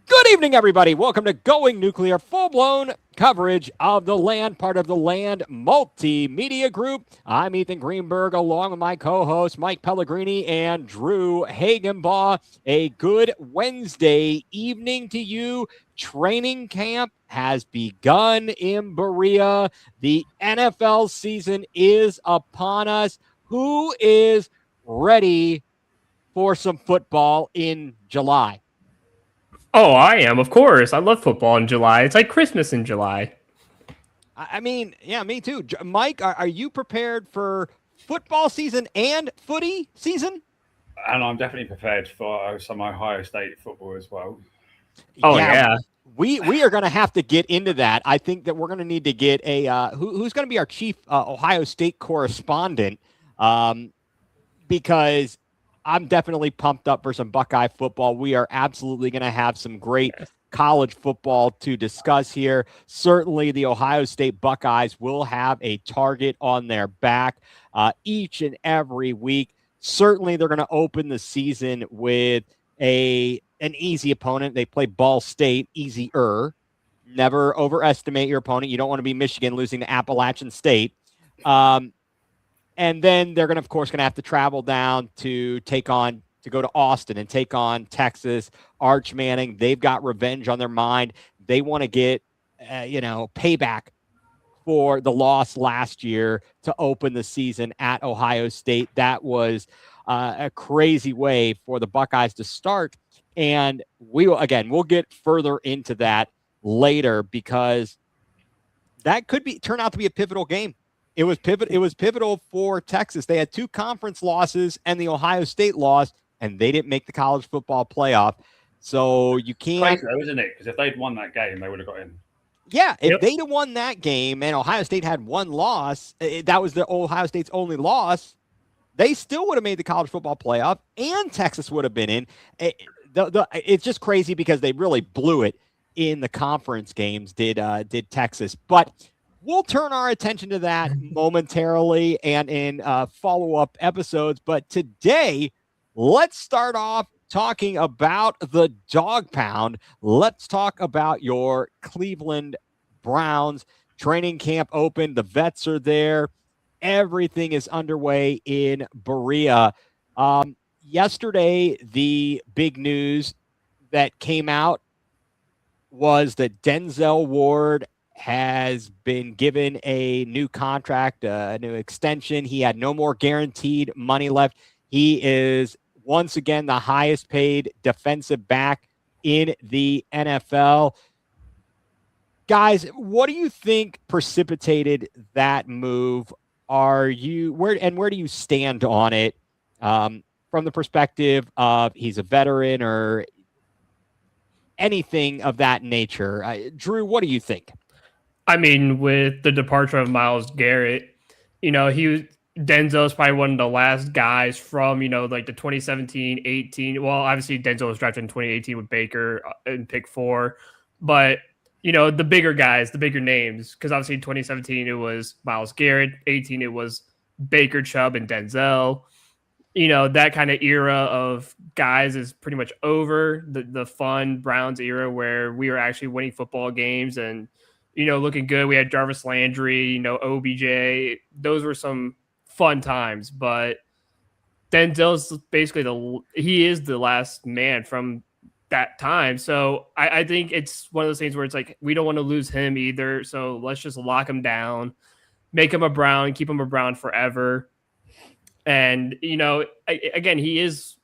Good evening, everybody. Welcome to Going Nuclear, full-blown coverage of the Land, part of the Land Multimedia Group. I'm Ethan Greenberg, along with my co-hosts Mike Pellegrini and Drew Hagenbaugh. A good Wednesday evening to you. Training camp has begun in Berea. The NFL season is upon us. Who is ready for some football in July? Oh, I am, of course. I love football in July. It's like Christmas in July. I mean, yeah, me too. Mike, are you prepared for football season and footy season? And I'm definitely prepared for some Ohio State football as well. Oh, Yeah, yeah. we are going to have to get into that. I think that we're going to need to get a who's going to be our chief Ohio State correspondent, because I'm definitely pumped up for some Buckeye football. We are absolutely going to have some great college football to discuss here. Certainly, the Ohio State Buckeyes will have a target on their back each and every week. Certainly, they're going to open the season with an easy opponent. They play Ball State, easier. Never overestimate your opponent. You don't want to be Michigan losing to Appalachian State. And then they're of course, going to have to travel down to go to Austin and take on Texas. Arch Manning, they've got revenge on their mind. They want to get, payback for the loss last year to open the season at Ohio State. That was a crazy way for the Buckeyes to start. And we'll get further into that later because that could turn out to be a pivotal game. It was pivotal for Texas. They had two conference losses and the Ohio State loss, and they didn't make the college football playoff. So you can't. Crazy though, isn't it? Because if they'd won that game, they would have got in. Yeah, if they'd have won that game and Ohio State had one loss, that was the Ohio State's only loss, they still would have made the college football playoff, and Texas would have been in. It's just crazy because they really blew it in the conference games, did Texas. But we'll turn our attention to that momentarily and in follow-up episodes. But today, let's start off talking about the Dog Pound. Let's talk about your Cleveland Browns. Training camp open. The vets are there. Everything is underway in Berea. Yesterday, the big news that came out was that Denzel Ward has been given a new contract, a new extension. He had no more guaranteed money left. He is once again the highest paid defensive back in the NFL. Guys, what do you think precipitated that move? Where do you stand on it from the perspective of he's a veteran or anything of that nature? Drew, what do you think? I mean, with the departure of Myles Garrett, Denzel is probably one of the last guys from, like the 2017, 18. Well, obviously Denzel was drafted in 2018 with Baker in pick 4. But, the bigger guys, the bigger names, because obviously in 2017 it was Myles Garrett. 18 it was Baker, Chubb, and Denzel. That kind of era of guys is pretty much over. The fun Browns era where we were actually winning football games and, looking good. We had Jarvis Landry, OBJ. Those were some fun times, but Denzel's basically he is the last man from that time. So I think it's one of those things where it's like, we don't want to lose him either. So let's just lock him down, make him a Brown, keep him a Brown forever. And, again, he is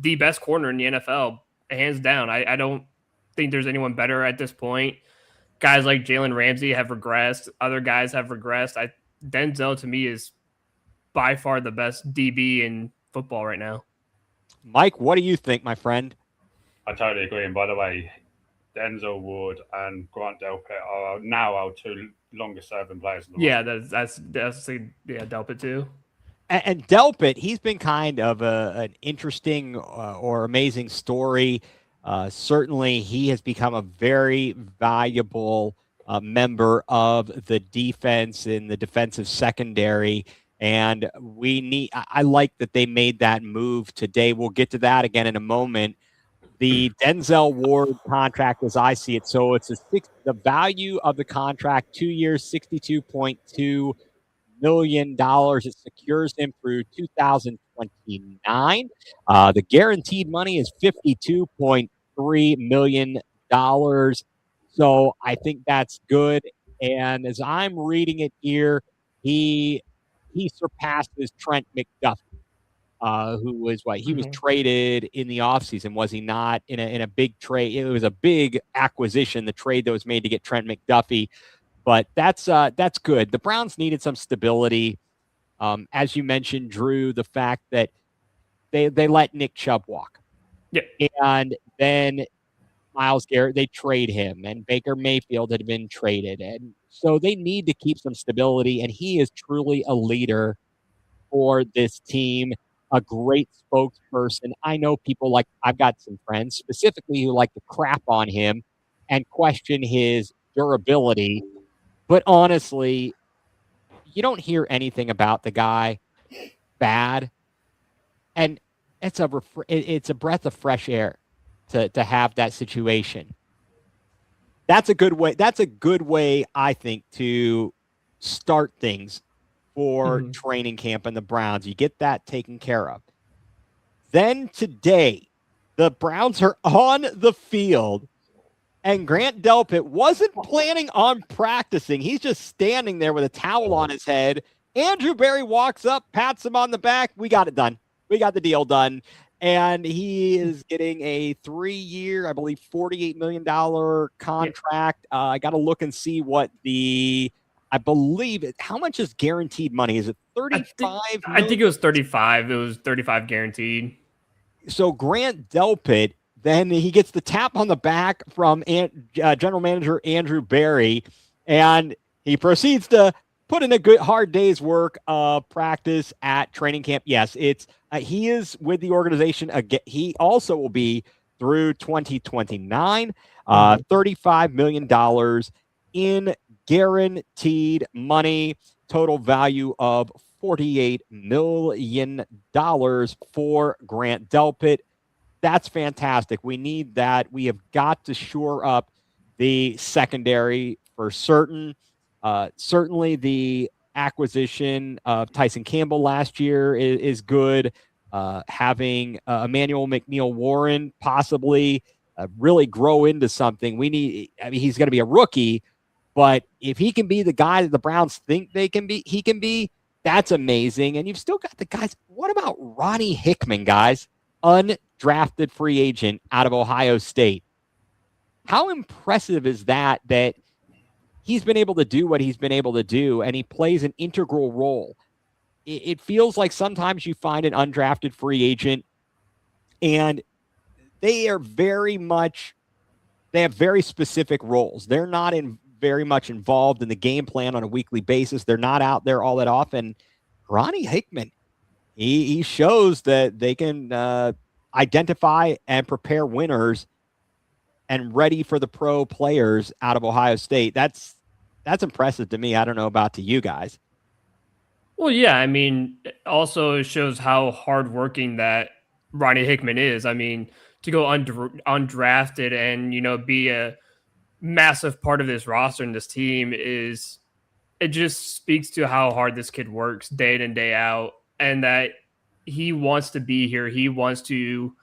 the best corner in the NFL, hands down. I don't think there's anyone better at this point. Guys like Jalen Ramsey have regressed. Other guys have regressed. Denzel, to me, is by far the best DB in football right now. Mike, what do you think, my friend? I totally agree. And by the way, Denzel Ward and Grant Delpit are now our two longest-serving players in the world. Yeah, that's Delpit too. And Delpit, he's been kind of an interesting or amazing story. Certainly, he has become a very valuable member of the defense in the defensive secondary. And I like that they made that move today. We'll get to that again in a moment. the Denzel Ward contract as I see it. So it's the value of the contract, 2 years, $62.2 million. It secures him through 2029. The guaranteed money is $52.3 million. So I think that's good. And as I'm reading it here, he surpasses Trent McDuffie, who was he was traded in the offseason, was he not? In a big trade. It was a big acquisition, the trade that was made to get Trent McDuffie. But that's good. The Browns needed some stability. As you mentioned, Drew, the fact that they let Nick Chubb walk. Yeah. And then Myles Garrett, they trade him, and Baker Mayfield had been traded. And so they need to keep some stability, and he is truly a leader for this team, a great spokesperson. I know people I've got some friends specifically who like to crap on him and question his durability. But honestly, you don't hear anything about the guy bad. And it's a breath of fresh air to have that situation. That's a good way. That's a good way, I think, to start things for training camp and the Browns. You get that taken care of. Then today, the Browns are on the field, and Grant Delpit wasn't planning on practicing. He's just standing there with a towel on his head. Andrew Berry walks up, pats him on the back. We got it done. We got the deal done. And he is getting a 3-year, I believe, $48 million contract. I got to look and see what how much is guaranteed money? Is it 35? I think it was 35. It was 35 guaranteed. So Grant Delpit, then he gets the tap on the back from general manager Andrew Berry, and he proceeds to put in a good hard day's work of practice at training camp. Yes, he is with the organization again. He also will be through 2029, $35 million in guaranteed money, total value of $48 million for Grant Delpit. That's fantastic. We need that. We have got to shore up the secondary for certain. Certainly the acquisition of Tyson Campbell last year is good. Having Emmanuel McNeil-Warren possibly really grow into something. He's going to be a rookie, but if he can be the guy that the Browns think he can be, that's amazing. And you've still got the guys. What about Ronnie Hickman, guys? Undrafted free agent out of Ohio State. How impressive is that he's been able to do what he's been able to do, and he plays an integral role? It feels like sometimes you find an undrafted free agent, and they have very specific roles. They're not very much involved in the game plan on a weekly basis. They're not out there all that often. Ronnie Hickman, he shows that they can identify and prepare winners and ready for the pro players out of Ohio State. That's impressive to me. I don't know about to you guys. Well, yeah, I mean, also it shows how hardworking that Ronnie Hickman is. I mean, to go undrafted and, be a massive part of this roster and this team it just speaks to how hard this kid works day in and day out, and that he wants to be here. He wants to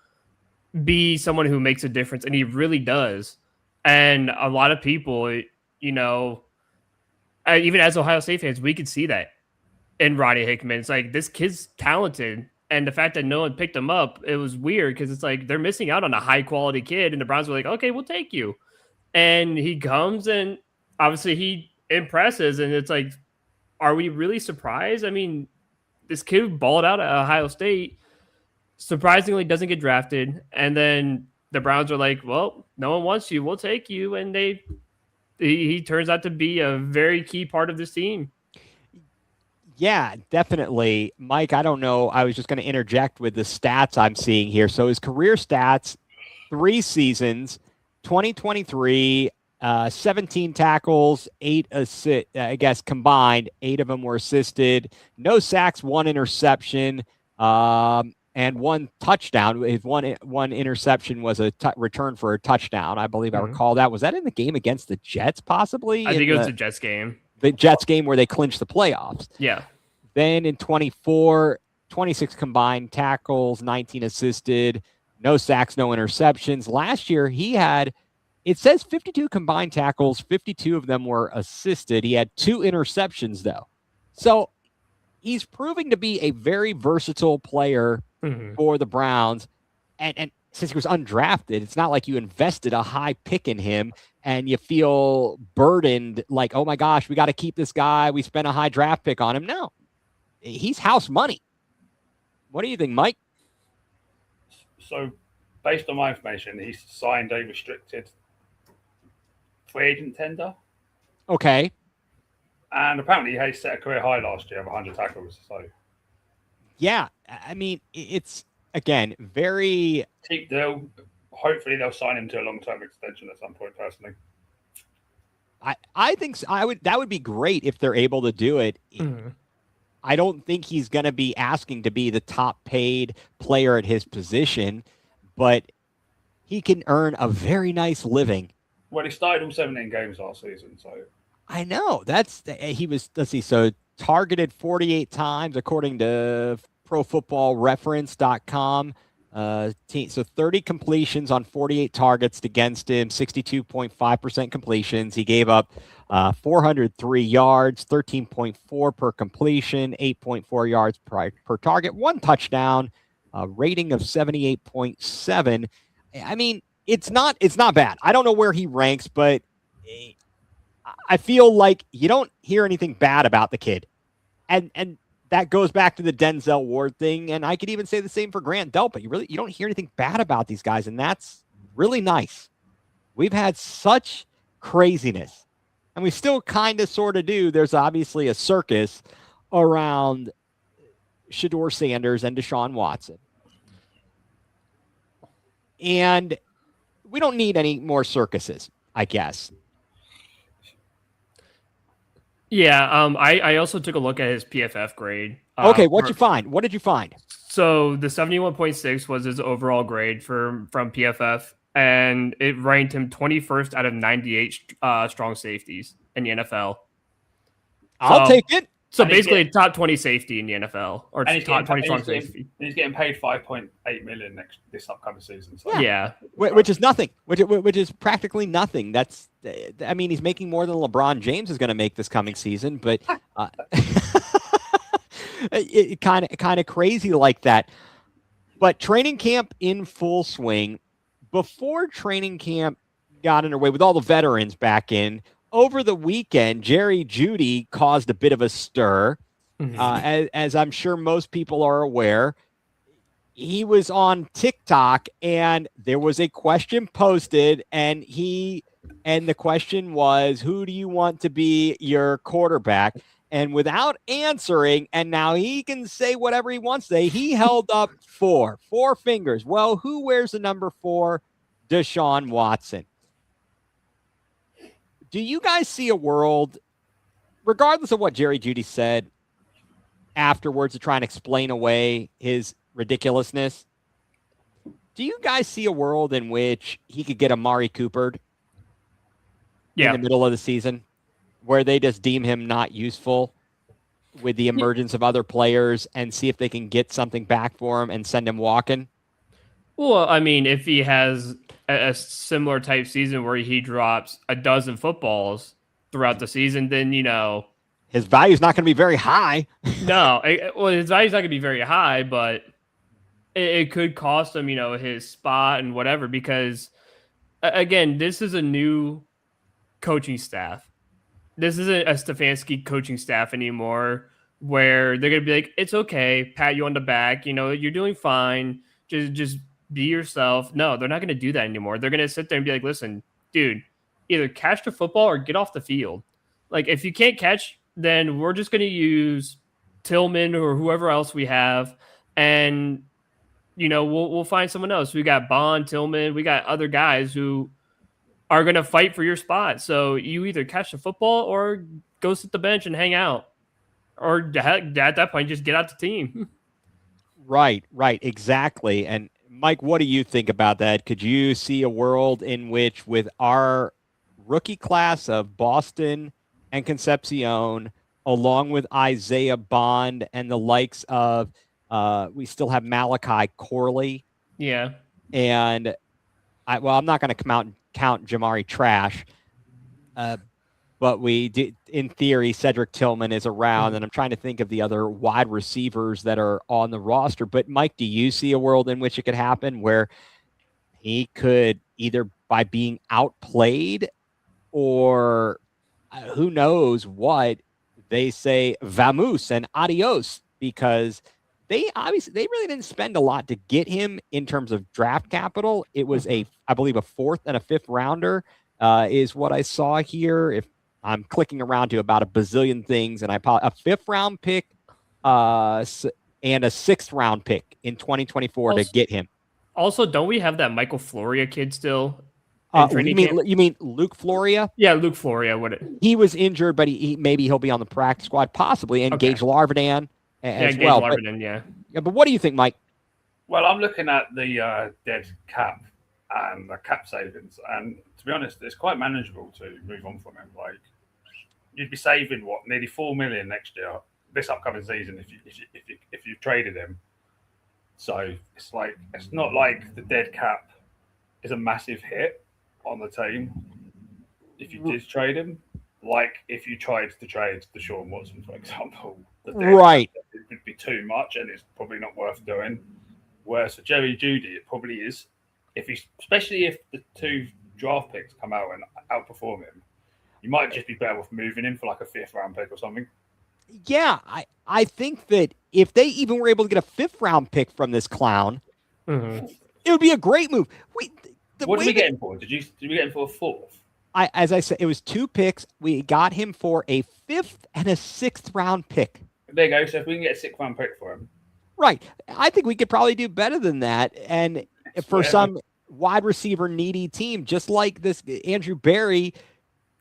be someone who makes a difference, and he really does. And a lot of people, even as Ohio State fans, we could see that in Ronnie Hickman. It's like, this kid's talented, and the fact that no one picked him up, it was weird, because it's like they're missing out on a high quality kid, and the Browns were like, okay, we'll take you. And he comes, and obviously he impresses, and it's like, are we really surprised? I mean, this kid balled out at Ohio State, surprisingly doesn't get drafted, and then the Browns are like, well, no one wants you, we'll take you, and he turns out to be a very key part of this team. Yeah, definitely. Mike, I don't know. I was just going to interject with the stats I'm seeing here. So his career stats, 3 seasons, 2023, 17 tackles, 8 assists, I guess combined. 8 of them were assisted. No sacks, 1 interception. and one touchdown. His one interception was a return for a touchdown. I believe I recall that. Was that in the game against the Jets, possibly? I think it was the Jets game. The Jets game where they clinched the playoffs. Yeah. Then in 24, 26 combined tackles, 19 assisted, no sacks, no interceptions. Last year, it says 52 combined tackles, 52 of them were assisted. He had 2 interceptions, though. So he's proving to be a very versatile player for the Browns. And since he was undrafted, it's not like you invested a high pick in him and you feel burdened like, oh my gosh, we got to keep this guy. We spent a high draft pick on him. No, he's house money. What do you think, Mike? So based on my information, he's signed a restricted free agent tender. Okay. And apparently he set a career high last year of 100 tackles. So yeah, I mean, it's, again, very cheap deal. Hopefully they'll sign him to a long-term extension at some point, personally. I think so. That would be great if they're able to do it. I don't think he's going to be asking to be the top paid player at his position, but he can earn a very nice living. Well, he started all 17 games last season, so I know he was. Let's see. So targeted 48 times according to ProFootballReference.com. So 30 completions on 48 targets against him, 62.5% completions. He gave up 403 yards, 13.4 per completion, 8.4 yards per target, 1 touchdown, rating of 78.7. I mean, it's not bad. I don't know where he ranks, but I feel like you don't hear anything bad about the kid. And that goes back to the Denzel Ward thing, and I could even say the same for Grant Delpit. You don't hear anything bad about these guys, and that's really nice. We've had such craziness, and we still kind of sort of do. There's obviously a circus around Shedeur Sanders and Deshaun Watson. And we don't need any more circuses, I guess. Yeah, I also took a look at his PFF grade. Okay, what'd you find? What did you find? So the 71.6 was his overall grade from PFF, and it ranked him 21st out of 98 strong safeties in the NFL. I'll take it. So basically, top 20 safety in the NFL, or top 20 strong safety. He's getting paid $5.8 million this upcoming season. So. Yeah, which is nothing. Which is practically nothing. That's, I mean, he's making more than LeBron James is going to make this coming season, but it kind of crazy like that. But training camp in full swing. Before training camp got underway with all the veterans back in. Over the weekend, Jerry Jeudy caused a bit of a stir, as I'm sure most people are aware. He was on TikTok, and there was a question posted, and the question was, who do you want to be your quarterback? And without answering, and now he can say whatever he wants to say, he held up four fingers. Well, who wears the number 4? Deshaun Watson. Do you guys see a world, regardless of what Jerry Jeudy said afterwards to try and explain away his ridiculousness, do you guys see a world in which he could get Amari Coopered in the middle of the season, where they just deem him not useful with the emergence of other players and see if they can get something back for him and send him walking? Well, I mean, if he has a similar type season where he drops a dozen footballs throughout the season, then, his value is not going to be very high. No, his value is not going to be very high, but it could cost him, his spot and whatever, because, again, this is a new coaching staff. This isn't a Stefanski coaching staff anymore, where they're going to be like, it's okay, pat you on the back, you're doing fine, just be yourself. No, they're not going to do that anymore. They're going to sit there and be like, listen, dude, either catch the football or get off the field. Like, if you can't catch, then we're just going to use Tillman or whoever else we have, and, we'll find someone else. We got Bond, Tillman, we got other guys who are going to fight for your spot. So you either catch the football or go sit the bench and hang out. Or at that point, just get out the team. Right, exactly. And Mike, what do you think about that? Could you see a world in which, with our rookie class of Boston and Concepcion, along with Isaiah Bond and the likes of, we still have Malachi Corley, Yeah. and I'm not going to come out and count Jamari Trash, but we did, in theory, Cedric Tillman is around, and I'm trying to think of the other wide receivers that are on the roster. But Mike, do you see a world in which it could happen where he could, either by being outplayed or who knows what, they say vamoose and adios, because they really didn't spend a lot to get him in terms of draft capital. It was I believe a fourth and a fifth rounder is what I saw here. If I'm clicking around to about a bazillion things, and a fifth round pick and a sixth round pick in 2024 to get him. Also, don't we have that Michael Floria kid still? You mean Luke Floria? Yeah, Luke Floria. He was injured, but maybe he'll be on the practice squad, possibly, and Gage Larvadan as well. Yeah. But what do you think, Mike? Well, I'm looking at the dead cap and the cap savings, and to be honest, it's quite manageable to move on from him. Like, you'd be saving nearly $4 million next year, this upcoming season, if you traded him. So it's not like the dead cap is a massive hit on the team if you did trade him. Like if you tried to trade Deshaun Watson, for example, right, it would be too much, and it's probably not worth doing. Whereas for Jerry Jeudy, it probably is. Especially if the two draft picks come out and outperform him, you might just be better off moving him for like a fifth round pick or something. Yeah, I think that if they even were able to get a fifth round pick from this clown, it would be a great move. What did we get him for? Did we get him for a fourth? As I said, it was 2 picks. We got him for a fifth and a sixth round pick. There you go. So if we can get a sixth round pick for him, right? I think we could probably do better than that. And for some wide receiver needy team, just like this, Andrew Berry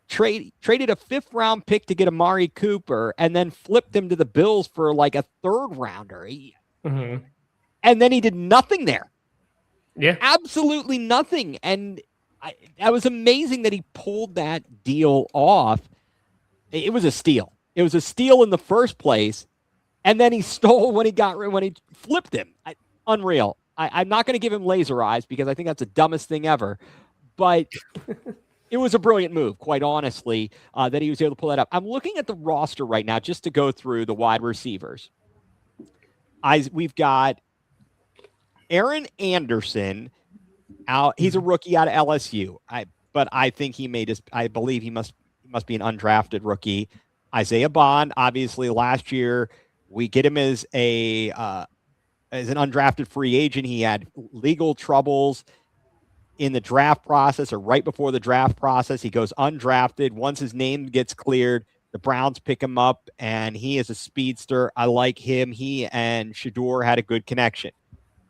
traded a fifth round pick to get Amari Cooper, and then flipped him to the Bills for like a third rounder. And then he did nothing there. Yeah, absolutely nothing. And that was amazing that he pulled that deal off. It was a steal. It was a steal in the first place, and then he stole when he flipped him. Unreal. I'm not going to give him laser eyes because I think that's the dumbest thing ever, but it was a brilliant move, quite honestly, that he was able to pull that up. I'm looking at the roster right now just to go through the wide receivers. We've got Aaron Anderson out. He's a rookie out of LSU. But I think I believe he must be an undrafted rookie. Isaiah Bond, obviously last year we get him as an undrafted free agent. He had legal troubles in the draft process, or right before the draft process. He goes undrafted. Once his name gets cleared, the Browns pick him up, and he is a speedster. I like him. He and Shador had a good connection.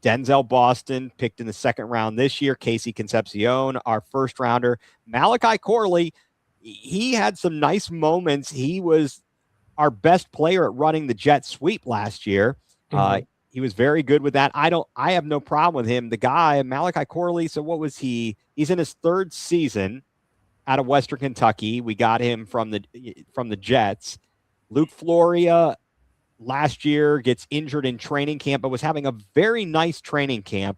Denzel Boston, picked in the second round this year. Casey Concepcion, our first rounder. Malachi Corley, he had some nice moments. He was our best player at running the jet sweep last year. He was very good with that. I have no problem with him. The guy, Malachi Corley, so what was he? He's in his third season out of Western Kentucky. We got him from the Jets. Luke Floria last year gets injured in training camp, but was having a very nice training camp.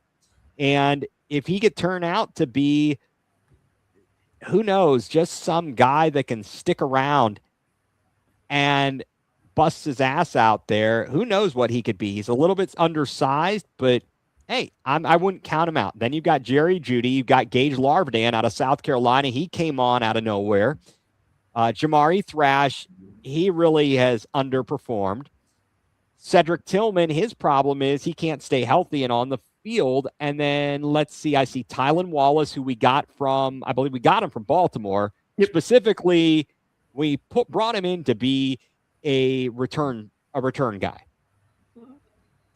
And if he could turn out to be, who knows, just some guy that can stick around and busts his ass out there, who knows what he could be. He's a little bit undersized, but hey, I wouldn't count him out. Then you've got Jerry Jeudy. You've got Gage Larvadan out of South Carolina. He came on out of nowhere. Jamari Thrash, he really has underperformed. Cedric Tillman, his problem is he can't stay healthy and on the field. And then let's see, I see Tylan Wallace, who I believe we got him from Baltimore. Yep. Specifically, we brought him in to be a return guy.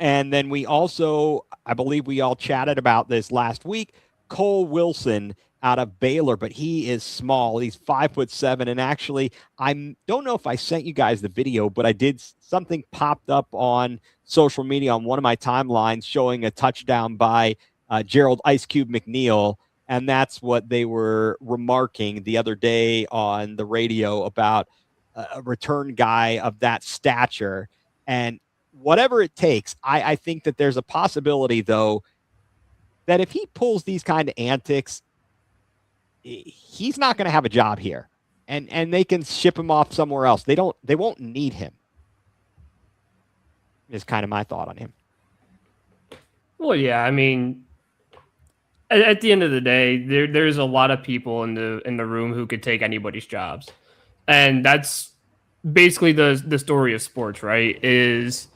And then we also, I believe we all chatted about this last week, Cole Wilson out of Baylor, but he is small. He's 5'7". And actually, I don't know if I sent you guys the video, but something popped up on social media on one of my timelines showing a touchdown by Gerald Ice Cube McNeil. And that's what they were remarking the other day on the radio about a return guy of that stature. And whatever it takes, I think that there's a possibility, though, that if he pulls these kind of antics, he's not going to have a job here. And they can ship him off somewhere else. They won't need him. Is kind of my thought on him. Well, yeah, I mean, at the end of the day, there's a lot of people in the room who could take anybody's jobs, and that's basically the story of sports, right? Is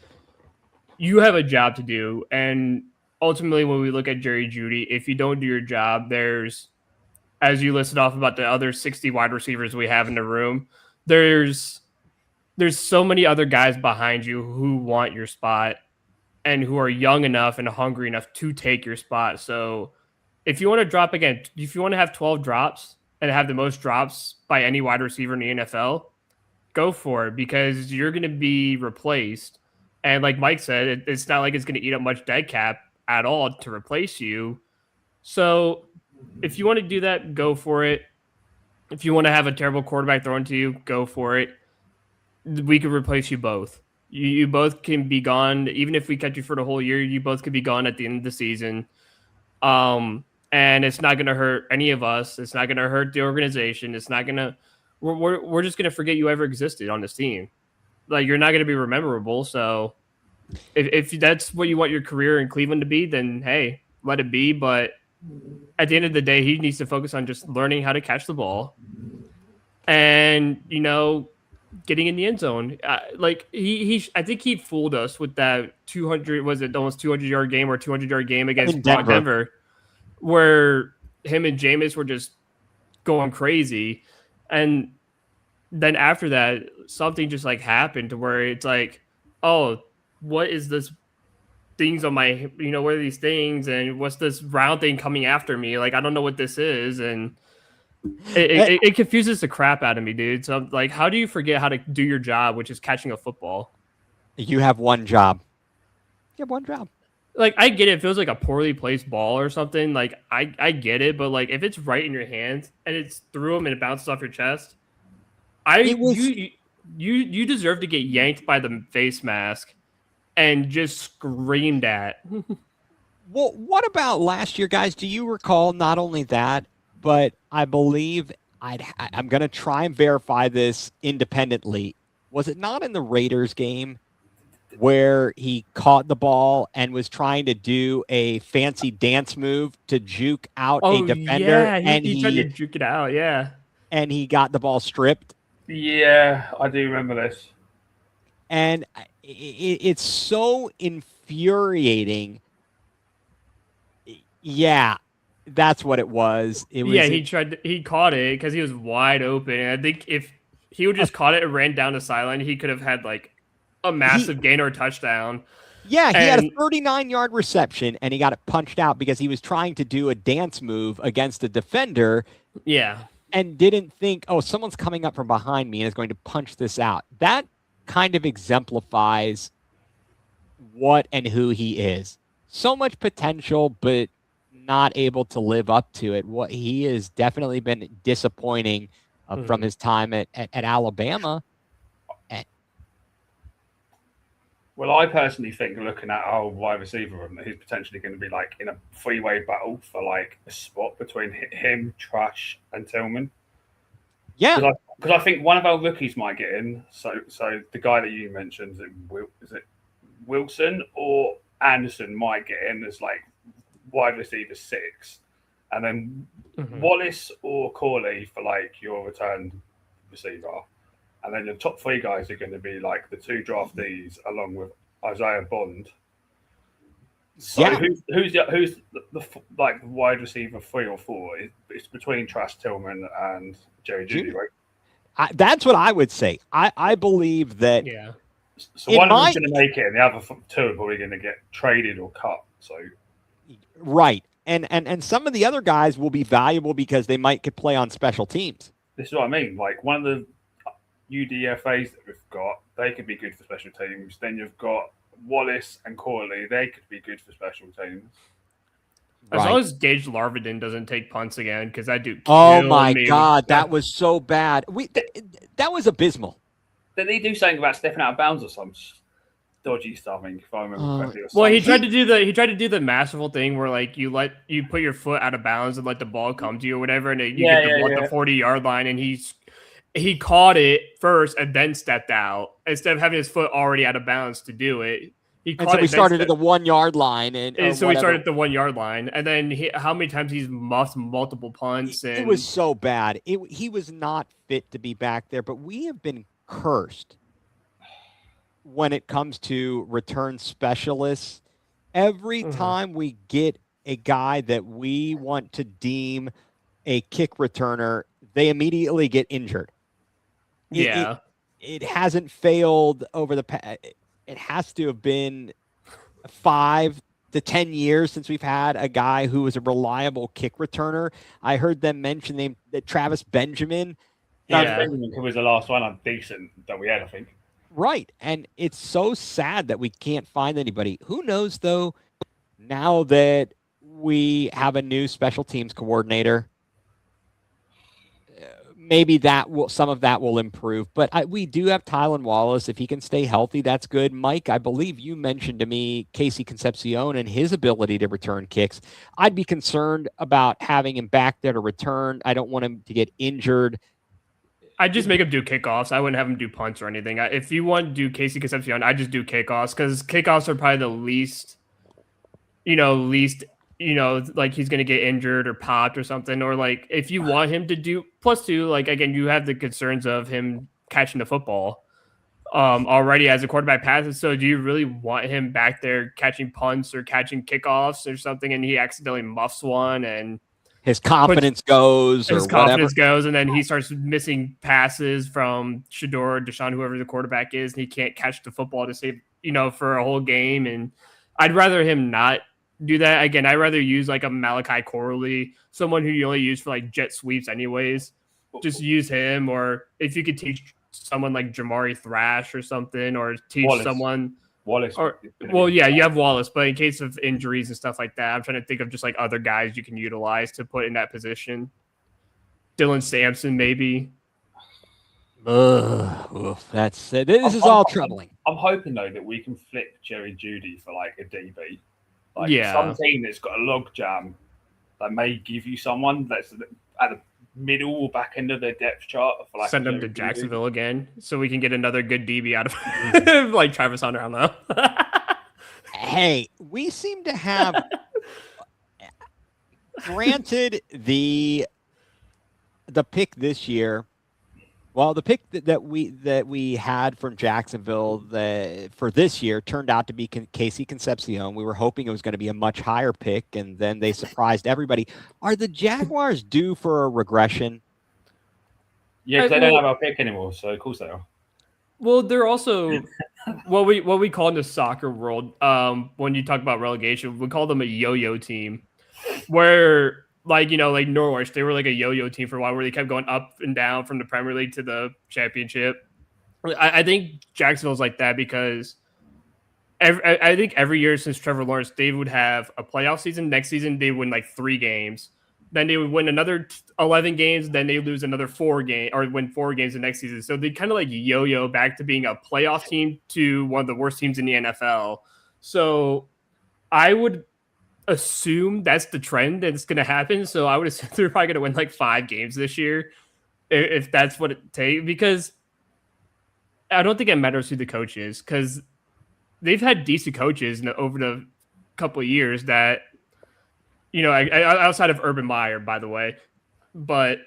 you have a job to do, and ultimately, when we look at Jerry Jeudy, if you don't do your job, there's, as you listed off about the other 60 wide receivers we have in the room, there's so many other guys behind you who want your spot and who are young enough and hungry enough to take your spot. So if you want to drop again, if you want to have 12 drops and have the most drops by any wide receiver in the NFL, go for it, because you're going to be replaced. And like Mike said, it's not like it's going to eat up much dead cap at all to replace you. So if you want to do that, go for it. If you want to have a terrible quarterback thrown to you, go for it. We could replace you both. You both can be gone. Even if we catch you for the whole year, you both could be gone at the end of the season. And it's not going to hurt any of us. It's not going to hurt the organization. It's not going to. We're just going to forget you ever existed on this team. Like, you're not going to be rememberable. So if that's what you want your career in Cleveland to be, then hey, let it be. But at the end of the day, he needs to focus on just learning how to catch the ball and, getting in the end zone. Like I think he fooled us with that 200, was it almost 200-yard game or 200-yard game against Denver, where him and Jameis were just going crazy. And then after that, something just like happened to where it's like, oh, what is this things on my, what are these things? And what's this round thing coming after me? Like, I don't know what this is. And it confuses the crap out of me, dude. So, like, how do you forget how to do your job, which is catching a football? You have one job. You have one job. Like, I get it. It feels like a poorly placed ball or something. Like, I get it. But, like, if it's right in your hand and it's through them and it bounces off your chest, you deserve to get yanked by the face mask and just screamed at. Well, what about last year, guys? Do you recall not only that, but I believe I'm going to try and verify this independently. Was it not in the Raiders game where he caught the ball and was trying to do a fancy dance move to juke out a defender? Yeah, he tried to juke it out, yeah. And he got the ball stripped? Yeah, I do remember this. And it's so infuriating. Yeah. That's what it was. He caught it because he was wide open. And I think if he would just caught it and ran down the sideline, he could have had like a massive gain or a touchdown. Yeah, he had a 39-yard reception and he got it punched out because he was trying to do a dance move against a defender. Yeah. And didn't think, oh, someone's coming up from behind me and is going to punch this out. That kind of exemplifies what and who he is. So much potential, but not able to live up to it. What he has definitely been disappointing from his time at Alabama. Well, I personally think, looking at our wide receiver room, that he's potentially going to be like in a three-way battle for like a spot between him, Trash, and Tillman. Yeah, because I think one of our rookies might get in. So the guy that you mentioned, is it Wilson or Anderson might get in as like wide receiver 6, and then Wallace or Corley for like your return receiver, and then the top 3 guys are going to be like the 2 draftees along with Isaiah Bond. So yeah. who's the like wide receiver 3 or 4? It's between Trash, Tillman, and Jerry Jeudy, right? That's what I would say. I believe that. Yeah. So one of them's going to make it, and the other 2 are probably going to get traded or cut. So. Right. And some of the other guys will be valuable because they could play on special teams. This is what I mean. Like one of the UDFAs that we've got, they could be good for special teams. Then you've got Wallace and Corley, they could be good for special teams. As Right. long as Gage Larvin doesn't take punts again, because that dude Oh killed my me. God, that was so bad. That was abysmal. Did they do something about stepping out of bounds or some dodgy stuff? I mean, if I remember correctly. Or Well, he something. tried to do the masterful thing where like you put your foot out of bounds and let the ball come to you or whatever, and you get the ball at the 40-yard line, and he caught it first and then stepped out instead of having his foot already out of bounds to do it. He caught so we it, started at the 1 yard line, and so we started at the 1 yard line, and then how many times he's muffed multiple punts? And it was so bad. He was not fit to be back there. But we have been cursed when it comes to return specialists. Every time we get a guy that we want to deem a kick returner, they immediately get injured. It hasn't failed over the past. It has to have been 5 to 10 years since we've had a guy who was a reliable kick returner. I heard them mention that Travis Benjamin. Benjamin, who was the last one decent that we had, I think. Right. And it's so sad that we can't find anybody. Who knows, though, now that we have a new special teams coordinator, maybe some of that will improve. But we do have Tylan Wallace. If he can stay healthy, that's good. Mike, I believe you mentioned to me Casey Concepcion and his ability to return kicks. I'd be concerned about having him back there to return. I don't want him to get injured. I'd just make him do kickoffs. I wouldn't have him do punts or anything. If you want to do Casey Concepcion, I just do kickoffs because kickoffs are probably the least, like he's going to get injured or popped or something. Or like if you want him to do +2, like again, you have the concerns of him catching the football already as a quarterback passes. So do you really want him back there catching punts or catching kickoffs or something and he accidentally muffs one and his confidence goes, and then he starts missing passes from Shador, Deshaun, whoever the quarterback is, and he can't catch the football to save, for a whole game. And I'd rather him not do that. Again, I'd rather use like a Malachi Corley, someone who you only use for like jet sweeps anyways. Just use him, or if you could teach someone like Jamari Thrash or something, or teach someone Wallace. You have Wallace, but in case of injuries and stuff like that, I'm trying to think of just like other guys you can utilize to put in that position. Dylan Sampson, maybe. That's it. This is all troubling. I'm hoping though that we can flip Jerry Jeudy for like a DB. Some team that's got a log jam that may give you someone that's at the middle or back end of their depth chart. For like send them to Jacksonville again so we can get another good DB out of like Travis Hunter. I don't know. Hey, we seem to have granted the pick this year. Well, the pick that we had from Jacksonville for this year turned out to be Casey Concepcion. We were hoping it was going to be a much higher pick, and then they surprised everybody. Are the Jaguars due for a regression? Yeah, because they don't have our pick anymore, so of course they are. Well, they're also what we call in the soccer world, when you talk about relegation, we call them a yo-yo team, where like Norwich, they were like a yo-yo team for a while, where they kept going up and down from the Premier League to the Championship. I think Jacksonville's like that because I think every year since Trevor Lawrence, they would have a playoff season. Next season, they win like 3 games. Then they would win another 11 games. Then they lose another 4 games or win 4 games the next season. So they kind of like yo-yo back to being a playoff team to one of the worst teams in the NFL. So I would assume that's the trend that's going to happen. So I would assume they're probably going to win like 5 games this year if that's what it takes, because I don't think it matters who the coach is, because they've had decent coaches over the couple of years that, outside of Urban Meyer, by the way, but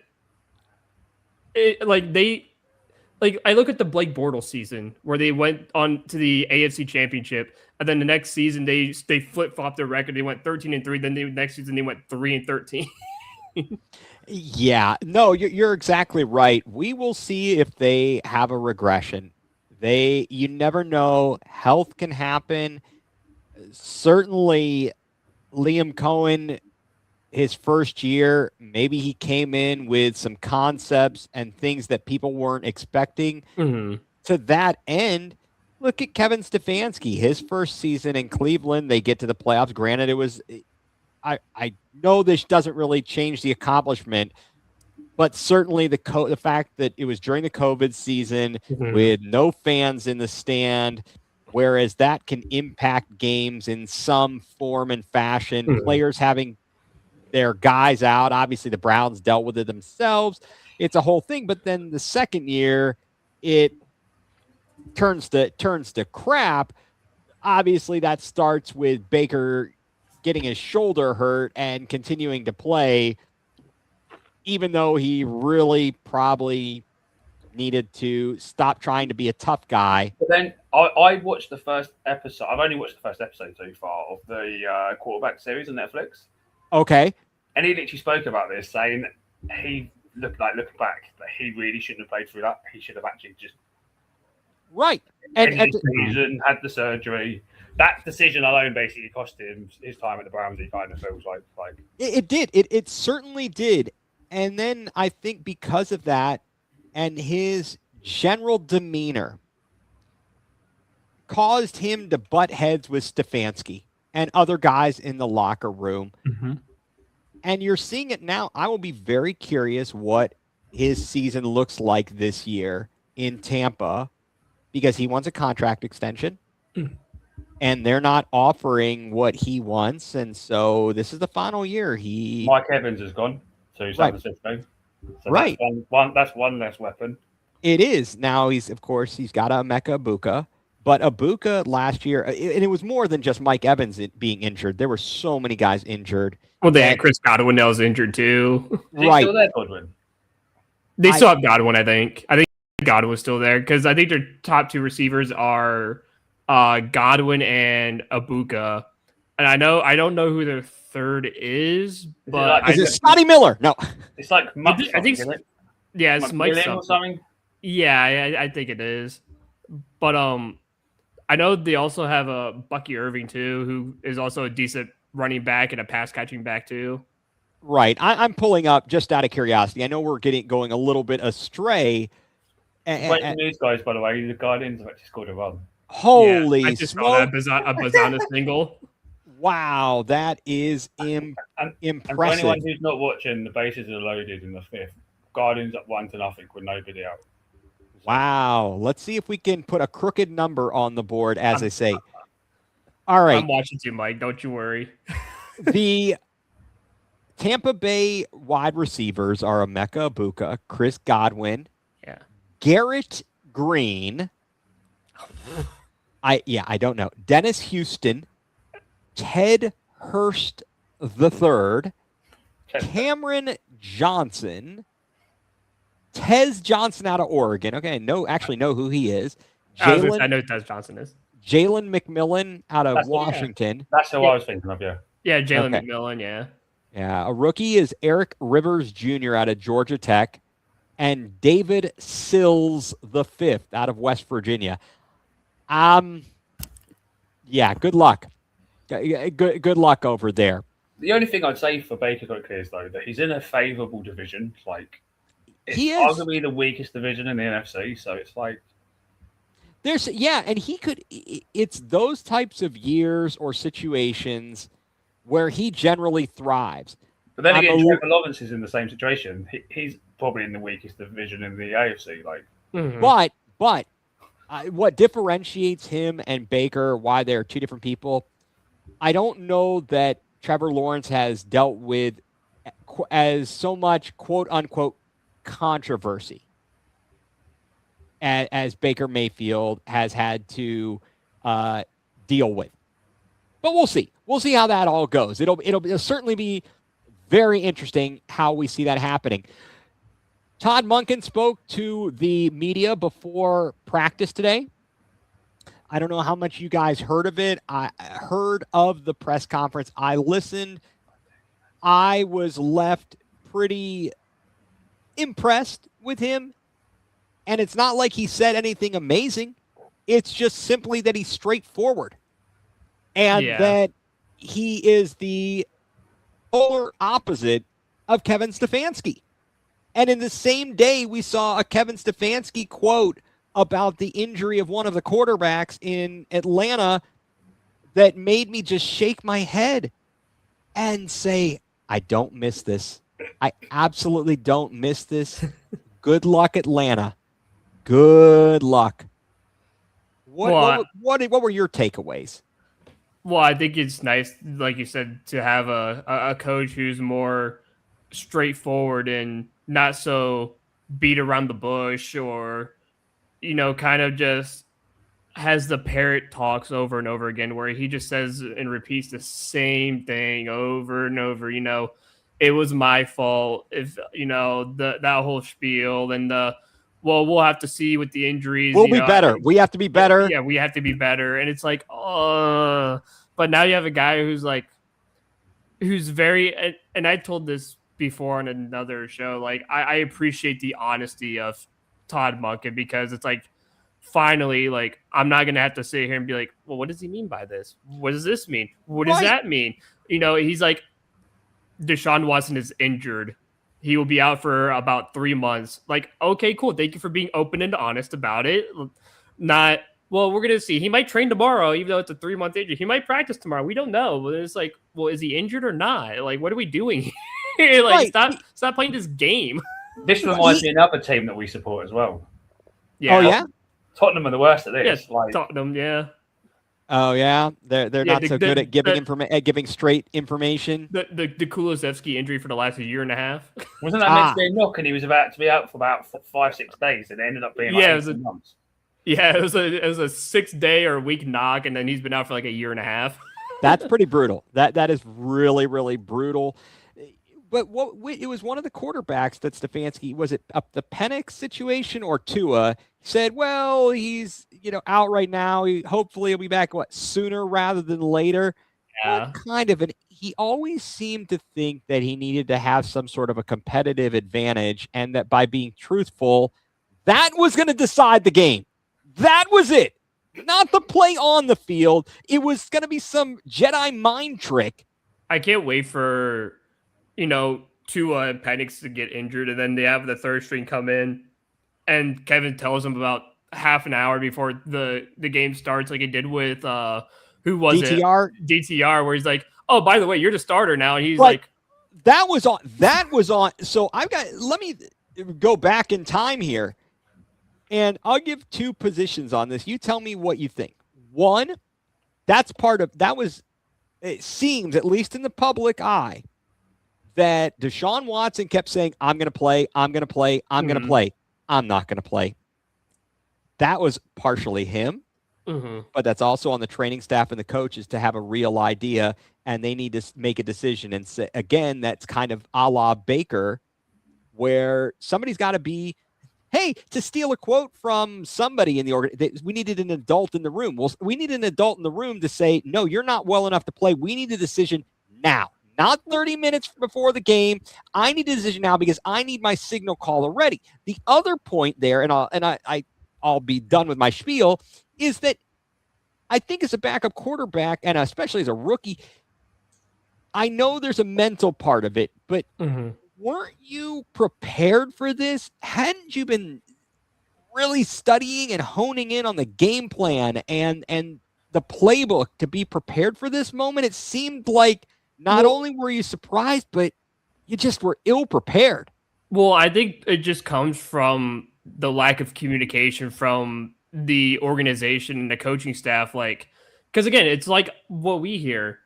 I look at the Blake Bortles season where they went on to the AFC Championship, and then the next season they flip-flopped their record. They went 13-3. Then the next season they went 3-13. Yeah, no, you're exactly right. We will see if they have a regression. You never know. Health can happen. Certainly, Liam Cohen, his first year, maybe he came in with some concepts and things that people weren't expecting. Mm-hmm. To that end, Look at Kevin Stefanski. His first season in Cleveland, they get to the playoffs. Granted, it was. I know this doesn't really change the accomplishment, but certainly the fact that it was during the COVID season with no fans in the stand, whereas that can impact games in some form and fashion. Players having their guys out. Obviously, the Browns dealt with it themselves. It's a whole thing. But then the second year, it turns to crap. Obviously, that starts with Baker getting his shoulder hurt and continuing to play, even though he really probably needed to stop trying to be a tough guy. But then I watched the first episode. I've only watched the first episode so far of the quarterback series on Netflix. Okay. And he literally spoke about this, saying he looking back that he really shouldn't have played through that. He should have actually just right. And the season, had the surgery. That decision alone basically cost him his time at the Browns. He kind of feels like it did. It certainly did. And then I think because of that and his general demeanor caused him to butt heads with Stefanski and other guys in the locker room. And you're seeing it now. I will be very curious what his season looks like this year in Tampa, because he wants a contract extension and they're not offering what he wants. And so this is the final year. Mike Evans is gone to San Francisco. So that's one less weapon. It is. Now he's got Emeka Egbuka, but Egbuka last year, and it was more than just Mike Evans being injured. There were so many guys injured. Well, they had Chris Godwin that was injured too. Right. Still there, Godwin? They still have Godwin, I think. I think Godwin was still there because I think their top two receivers are Godwin and Egbuka. And I don't know who their third is, but is it Scotty Miller? No, it's like Muck. I think yeah, it's Mike or something. Yeah, I think it is. But I know they also have a Bucky Irving too, who is also a decent running back and a pass catching back too. Right. I'm pulling up just out of curiosity. I know we're going a little bit astray. Breaking news, guys, by the way, the Guardians have actually scored a run. Holy I just smoke. saw that a Bazana single. Wow, that is impressive. And for anyone who's not watching, the bases are loaded in the fifth. Guardians up 1-0 with nobody out. Wow. Let's see if we can put a crooked number on the board, as I say. All right. I'm watching you, Mike. Don't you worry. The Tampa Bay wide receivers are Emeka Egbuka, Chris Godwin, Garrett Green. I don't know. Dennis Houston, Ted Hurst III, Cameron Johnson, Tez Johnson out of Oregon. Okay, I know who he is. I know who Tez Johnson is. Jalen McMillan out of Washington. That's who I was thinking of, yeah. Yeah, Jalen McMillan, yeah. Yeah, a rookie is Eric Rivers Jr. out of Georgia Tech, and David Sills V out of West Virginia. Yeah, good luck. Good luck over there. The only thing I'd say for Baker quickly is though that he's in a favourable division. Like it's he is arguably the weakest division in the NFC, so it's like and he could. It's those types of years or situations where he generally thrives. But then again, Trevor Lawrence is in the same situation. He's probably in the weakest division in the AFC. Like, but what differentiates him and Baker, why they're two different people, I don't know that Trevor Lawrence has dealt with as so much quote unquote controversy as Baker Mayfield has had to deal with. But we'll see. We'll see how that all goes. It'll certainly be very interesting how we see that happening. Todd Monken spoke to the media before practice today. I don't know how much you guys heard of it. I heard of the press conference. I listened. I was left pretty impressed with him. And it's not like he said anything amazing. It's just simply that he's straightforward. And that he is the polar opposite of Kevin Stefanski. And in the same day, we saw a Kevin Stefanski quote about the injury of one of the quarterbacks in Atlanta that made me just shake my head and say, I don't miss this. I absolutely don't miss this. Good luck, Atlanta. Good luck. What were your takeaways? Well, I think it's nice, like you said, to have a coach who's more straightforward and not so beat around the bush, or, kind of just has the parrot talks over and over again, where he just says and repeats the same thing over and over. It was my fault. If that whole spiel, and we'll have to see with the injuries. We'll be better. We have to be better. Yeah, we have to be better. And it's like, but now you have a guy who's very, and I told this before on another show, like I appreciate the honesty of Todd Monken, because it's like, finally, like, I'm not going to have to sit here and be like, well, what does he mean by this? What does this mean? What does that mean? He's like, Deshaun Watson is injured. He will be out for about 3 months. Like, okay, cool. Thank you for being open and honest about it. Not, well, we're going to see. He might train tomorrow, even though it's a 3-month injury. He might practice tomorrow. We don't know. But it's like, well, is he injured or not? Like, what are we doing here? Like, stop playing this game. This reminds me of another team that we support as well. Yeah. Oh, yeah? Tottenham are the worst at this. Yeah, Tottenham, yeah. Oh yeah, they're not so good at giving straight information. The Kulusevski injury for the last year and a half. Wasn't that meant to be a knock, and he was about to be out for about 5-6 days, and it ended up being like 18 months. Yeah, it was a 6-day or week knock, and then he's been out for like a year and a half. That's pretty brutal. That is really, really brutal. But it was one of the quarterbacks that Stefanski, was it up the Penix situation or Tua, said, well, he's out right now. Hopefully he'll be back sooner rather than later. Yeah. He always seemed to think that he needed to have some sort of a competitive advantage, and that by being truthful, that was going to decide the game. That was it. Not the play on the field. It was going to be some Jedi mind trick. I can't wait for Tua and Penix to get injured, and then they have the third string come in, and Kevin tells them about half an hour before the game starts, like he did with who was DTR? DTR, where he's like, oh, by the way, you're the starter now. And he's like, that was on. So let me go back in time here, and I'll give two positions on this. You tell me what you think. One, it seems, at least in the public eye, that Deshaun Watson kept saying, I'm going to play, I'm going to play, I'm going to play. I'm not going to play. That was partially him, but that's also on the training staff and the coaches to have a real idea, and they need to make a decision. And say, again, that's kind of a la Baker, where somebody's got to be, hey, to steal a quote from somebody in the organization, we needed an adult in the room. Well, we need an adult in the room to say, no, you're not well enough to play. We need a decision now. Not 30 minutes before the game. I need a decision now because I need my signal caller ready. The other point there, and I'll be done with my spiel, is that I think as a backup quarterback, and especially as a rookie, I know there's a mental part of it, but weren't you prepared for this? Hadn't you been really studying and honing in on the game plan and the playbook to be prepared for this moment? It seemed like not only were you surprised, but you just were ill-prepared. Well, I think it just comes from the lack of communication from the organization and the coaching staff. Like, because again, it's like what we hear.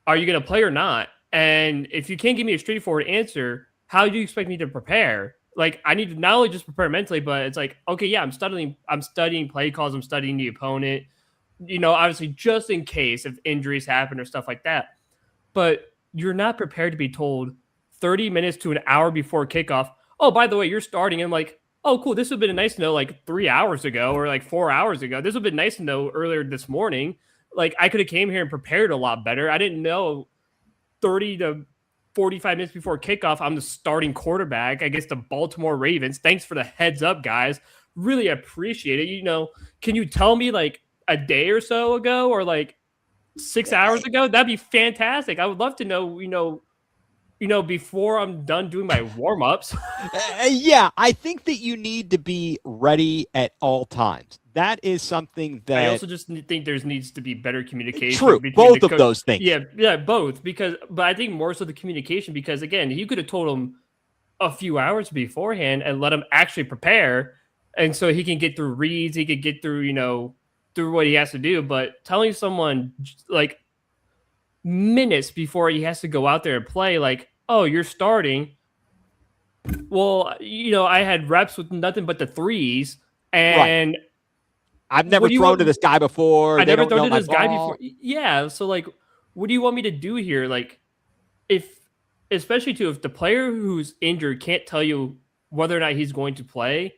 Are you going to play or not? And if you can't give me a straightforward answer, how do you expect me to prepare? Like, I need to not only just prepare mentally, but it's like, okay, yeah, I'm studying play calls. I'm studying the opponent, obviously just in case if injuries happen or stuff like that. But you're not prepared to be told 30 minutes to an hour before kickoff, oh, by the way, you're starting. And I'm like, oh, cool. This would have been nice to know like 3 hours ago or like 4 hours ago. This would have been nice to know earlier this morning. Like, I could have came here and prepared a lot better. I didn't know 30 to 45 minutes before kickoff, I'm the starting quarterback against the Baltimore Ravens. Thanks for the heads up, guys. Really appreciate it. Can you tell me like a day or so ago or like 6 hours ago? That'd be fantastic. I would love to know, before I'm done doing my warm-ups. Yeah, I think that you need to be ready at all times. That is something I that also just think there needs to be better communication true. between the Both of coach. those things. Yeah, both. But I think more so the communication, because again, you could have told him a few hours beforehand and let him actually prepare, and so he can get through reads, he could get through, through what he has to do. But telling someone like minutes before he has to go out there and play, like, oh, you're starting. Well, I had reps with nothing but the threes, Right. and I've never what do you thrown want? to this guy before. I They never don't thrown know to my this guy ball. before. Yeah, so like, what do you want me to do here? Like, if especially too, if the player who's injured can't tell you whether or not he's going to play,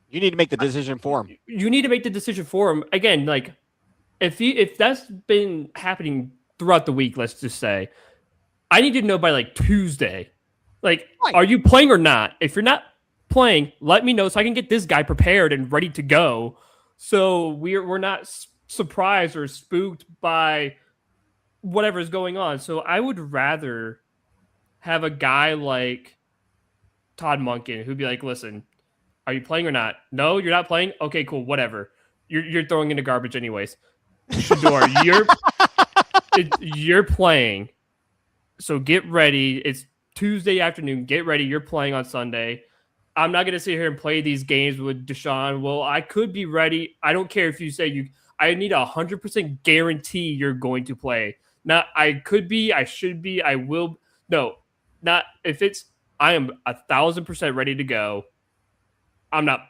You need to make the decision for him. you need to make the decision for him. Again, like, if that's been happening throughout the week, let's just say, I need to know by like Tuesday. Like, Right. are you playing or not? If you're not playing, let me know so I can get this guy prepared and ready to go. So we're not surprised or spooked by whatever's going on. So I would rather have a guy like Todd Monken who'd be like, "Listen, are you playing or not? No, you're not playing. Okay, cool, whatever. You're throwing in the garbage anyways. Shador, you're playing. So get ready. It's Tuesday afternoon. Get ready. You're playing on Sunday. I'm not going to sit here and play these games with Deshaun. Well, I could be ready. I don't care if you say you. I need 100% guarantee you're going to play. Not I could be. I should be. I will. No, not if it's. I am 1,000% ready to go. I'm not.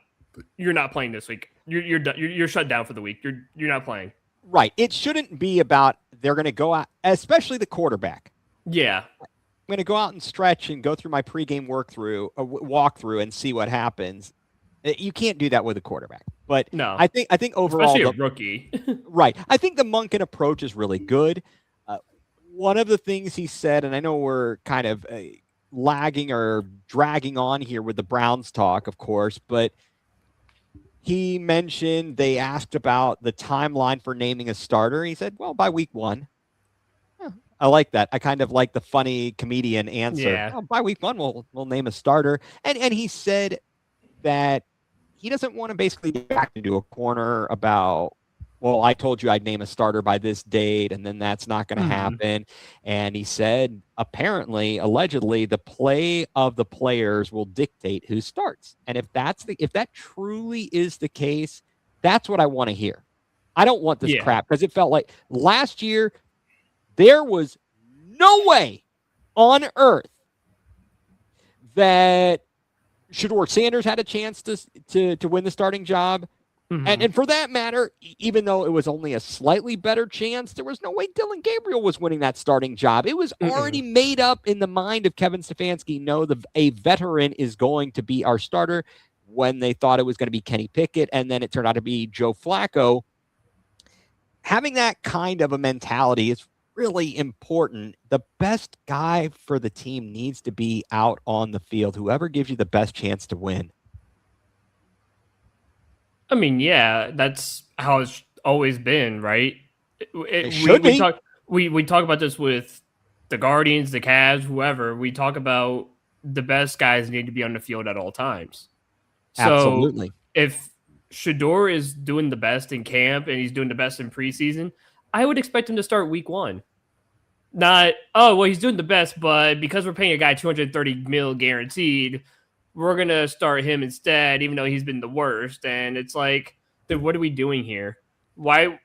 You're not playing this week. You're done. You're shut down for the week. You're not playing. Right. It shouldn't be about they're going to go out, especially the quarterback. Yeah. I'm going to go out and stretch and go through my pregame walkthrough and see what happens. You can't do that with a quarterback. But No. I think overall, especially a rookie. right. I think the Monken approach is really good. One of the things he said, and I know we're kind of lagging or dragging on here with the Browns talk, of course, but he mentioned they asked about the timeline for naming a starter. He said, well, by week 1. I like that. I kind of like the funny comedian answer. Yeah. Oh, by week 1, we'll name a starter. And he said that he doesn't want to basically get back into a corner about, well, I told you I'd name a starter by this date, and then that's not going to happen. And he said, allegedly, the play of the players will dictate who starts. And if that truly is the case, that's what I want to hear. I don't want this crap, because it felt like last year there was no way on earth that Shador Sanders had a chance to win the starting job. And for that matter, even though it was only a slightly better chance, there was no way Dylan Gabriel was winning that starting job. It was already made up in the mind of Kevin Stefanski. No, a veteran is going to be our starter, when they thought it was going to be Kenny Pickett, and then it turned out to be Joe Flacco. Having that kind of a mentality is really important. The best guy for the team needs to be out on the field. Whoever gives you the best chance to win. I mean, yeah, that's how it's always been, right? It should be. We talk about this with the Guardians, the Cavs, whoever. We talk about the best guys need to be on the field at all times. So absolutely. If Shador is doing the best in camp and he's doing the best in preseason, I would expect him to start week 1. Not, oh, well, he's doing the best, but because we're paying a guy $230 million guaranteed, we're going to start him instead, even though he's been the worst. And it's like, then what are we doing here? Why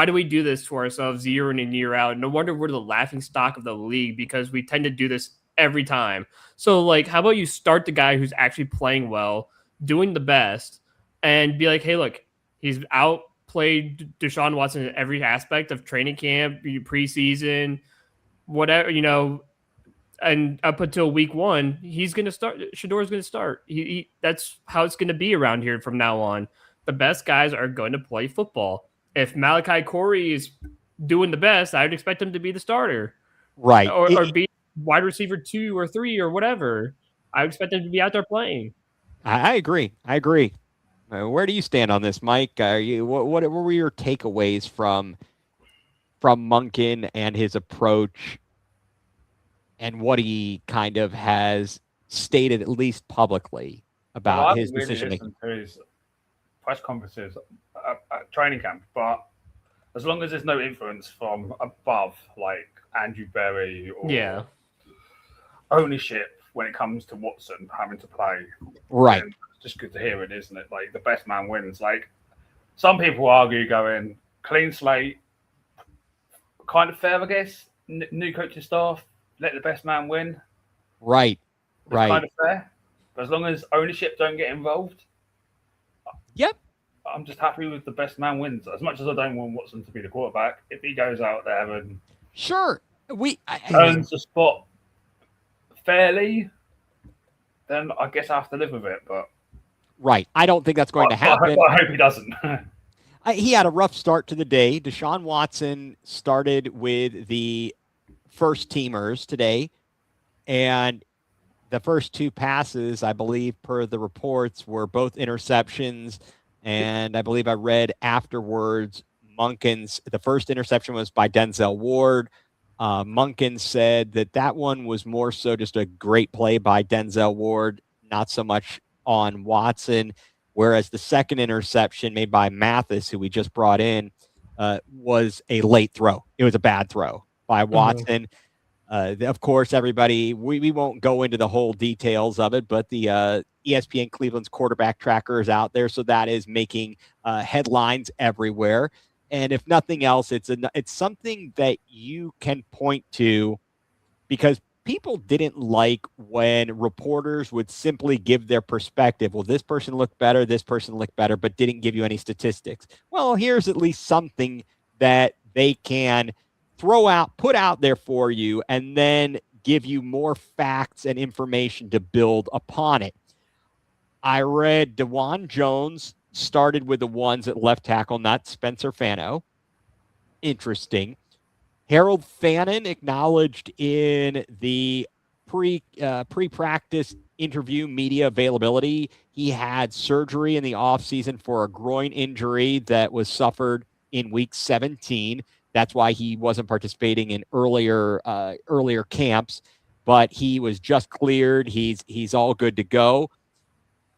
do we do this to ourselves year in and year out? No wonder we're the laughing stock of the league, because we tend to do this every time. So, like, how about you start the guy who's actually playing well, doing the best, and be like, hey, look, he's outplayed Deshaun Watson in every aspect of training camp, preseason, whatever, and up until week 1, he's going to start. Shador's going to start. That's how it's going to be around here from now on. The best guys are going to play football. If Malachi Corey is doing the best, I would expect him to be the starter. Right. Or be wide receiver 2 or 3 or whatever. I would expect him to be out there playing. I agree. Where do you stand on this, Mike? What were your takeaways from Monken and his approach? and what he kind of has stated, at least publicly, Well, about I his haven't really decision making. listened to his press conferences at training camp, but as long as there's no influence from above, like Andrew Berry or Yeah. ownership when it comes to Watson having to play, Right. then it's just good to hear it, isn't it? Like the best man wins. Like some people argue, going clean slate, kind of fair, I guess. New coaching staff, let the best man win. Right. It's Right. kind of fair, but as long as ownership don't get involved, Yep. I'm just happy with the best man wins. As much as I don't want Watson to be the quarterback, if he goes out there and Sure. earns the spot fairly, then I guess I have to live with it. But right. I don't think that's going to happen. I hope he doesn't. He had a rough start to the day. Deshaun Watson started with the first teamers today, and the first two passes, I believe, per the reports, were both interceptions. And I believe I read afterwards, the first interception was by Denzel Ward. Munkin said that one was more so just a great play by Denzel Ward, not so much on Watson. Whereas the second interception made by Mathis, who we just brought in, was a late throw. It was a bad throw by Watson. Of course, everybody, we won't go into the whole details of it, but the ESPN Cleveland's quarterback tracker is out there, so that is making headlines everywhere. And if nothing else, it's something that you can point to, because people didn't like when reporters would simply give their perspective. Well, this person looked better, but didn't give you any statistics. Well, here's at least something that they can put out there for you, and then give you more facts and information to build upon it. I read DeJuan Jones started with the ones at left tackle, not Spencer Fano. Interesting. Harold Fannin acknowledged in the pre-practice interview media availability he had surgery in the offseason for a groin injury that was suffered in week 17. That's why he wasn't participating in earlier camps, but he was just cleared. He's all good to go.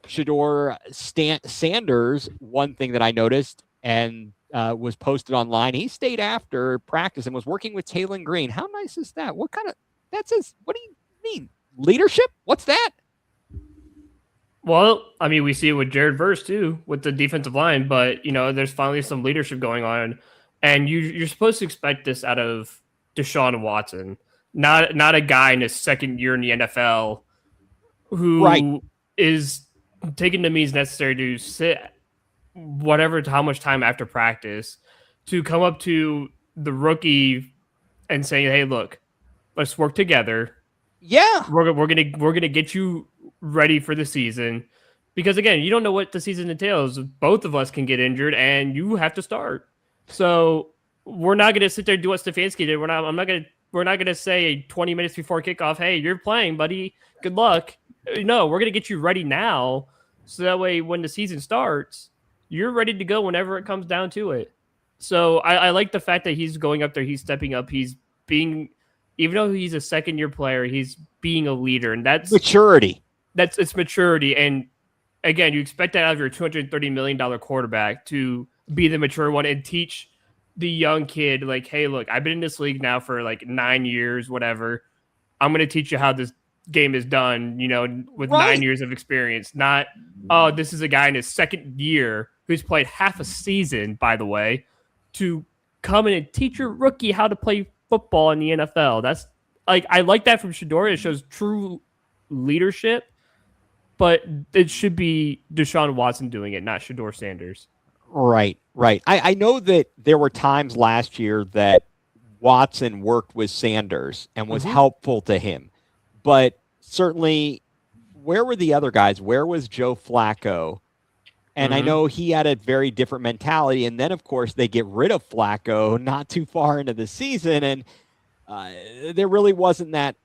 Shedeur Sanders, one thing that I noticed and was posted online, he stayed after practice and was working with Taylor Green. How nice is that? What do you mean? Leadership? What's that? Well, I mean, we see it with Jared Verse too, with the defensive line, but there's finally some leadership going on, and you're supposed to expect this out of Deshaun Watson, not a guy in his second year in the NFL who is taking the means necessary to sit how much time after practice to come up to the rookie and saying, "Hey, look, let's work together. Yeah, we're gonna get you ready for the season, because again, you don't know what the season entails. Both of us can get injured, and you have to start. So we're not gonna sit there and do what Stefanski did. We're not gonna say 20 minutes before kickoff, hey, you're playing, buddy. Good luck. No, we're gonna get you ready now, so that way when the season starts, you're ready to go whenever it comes down to it." So I like the fact that he's going up there, he's stepping up, he's being, even though he's a second-year player, he's being a leader, and that's maturity. It's maturity, and again, you expect that out of your $230 million quarterback to be the mature one and teach the young kid, like, hey, look, I've been in this league now for like 9 years, whatever. I'm going to teach you how this game is done, with 9 years of experience. Not, oh, this is a guy in his second year who's played half a season, by the way, to come in and teach your rookie how to play football in the NFL. That's like, I like that from Shedeur. It shows true leadership, but it should be Deshaun Watson doing it, not Shedeur Sanders. Right. I know that there were times last year that Watson worked with Sanders and was helpful to him. But certainly, where were the other guys? Where was Joe Flacco? And I know he had a very different mentality. And then, of course, they get rid of Flacco not too far into the season. And there really wasn't that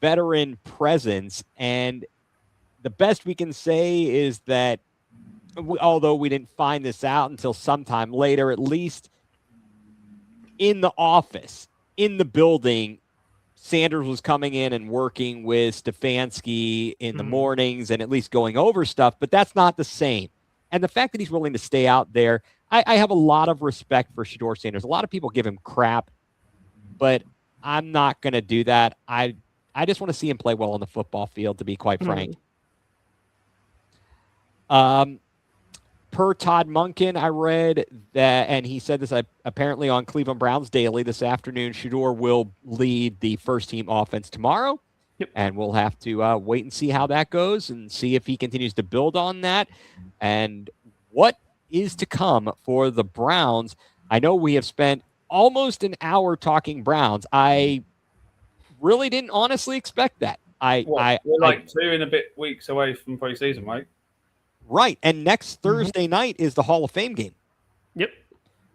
veteran presence. And the best we can say is that, although we didn't find this out until sometime later, at least in the office, in the building, Sanders was coming in and working with Stefanski in the mornings and at least going over stuff, but that's not the same. And the fact that he's willing to stay out there, I have a lot of respect for Shedeur Sanders. A lot of people give him crap, but I'm not going to do that. I just want to see him play well on the football field, to be quite frank. Per Todd Monken, I read that, and he said this apparently on Cleveland Browns Daily this afternoon, Shedeur will lead the first-team offense tomorrow, and we'll have to wait and see how that goes and see if he continues to build on that and what is to come for the Browns. I know we have spent almost an hour talking Browns. I really didn't honestly expect that. We're like 2 and a bit weeks away from preseason, Mike. Right, and next Thursday night is the Hall of Fame game. Yep.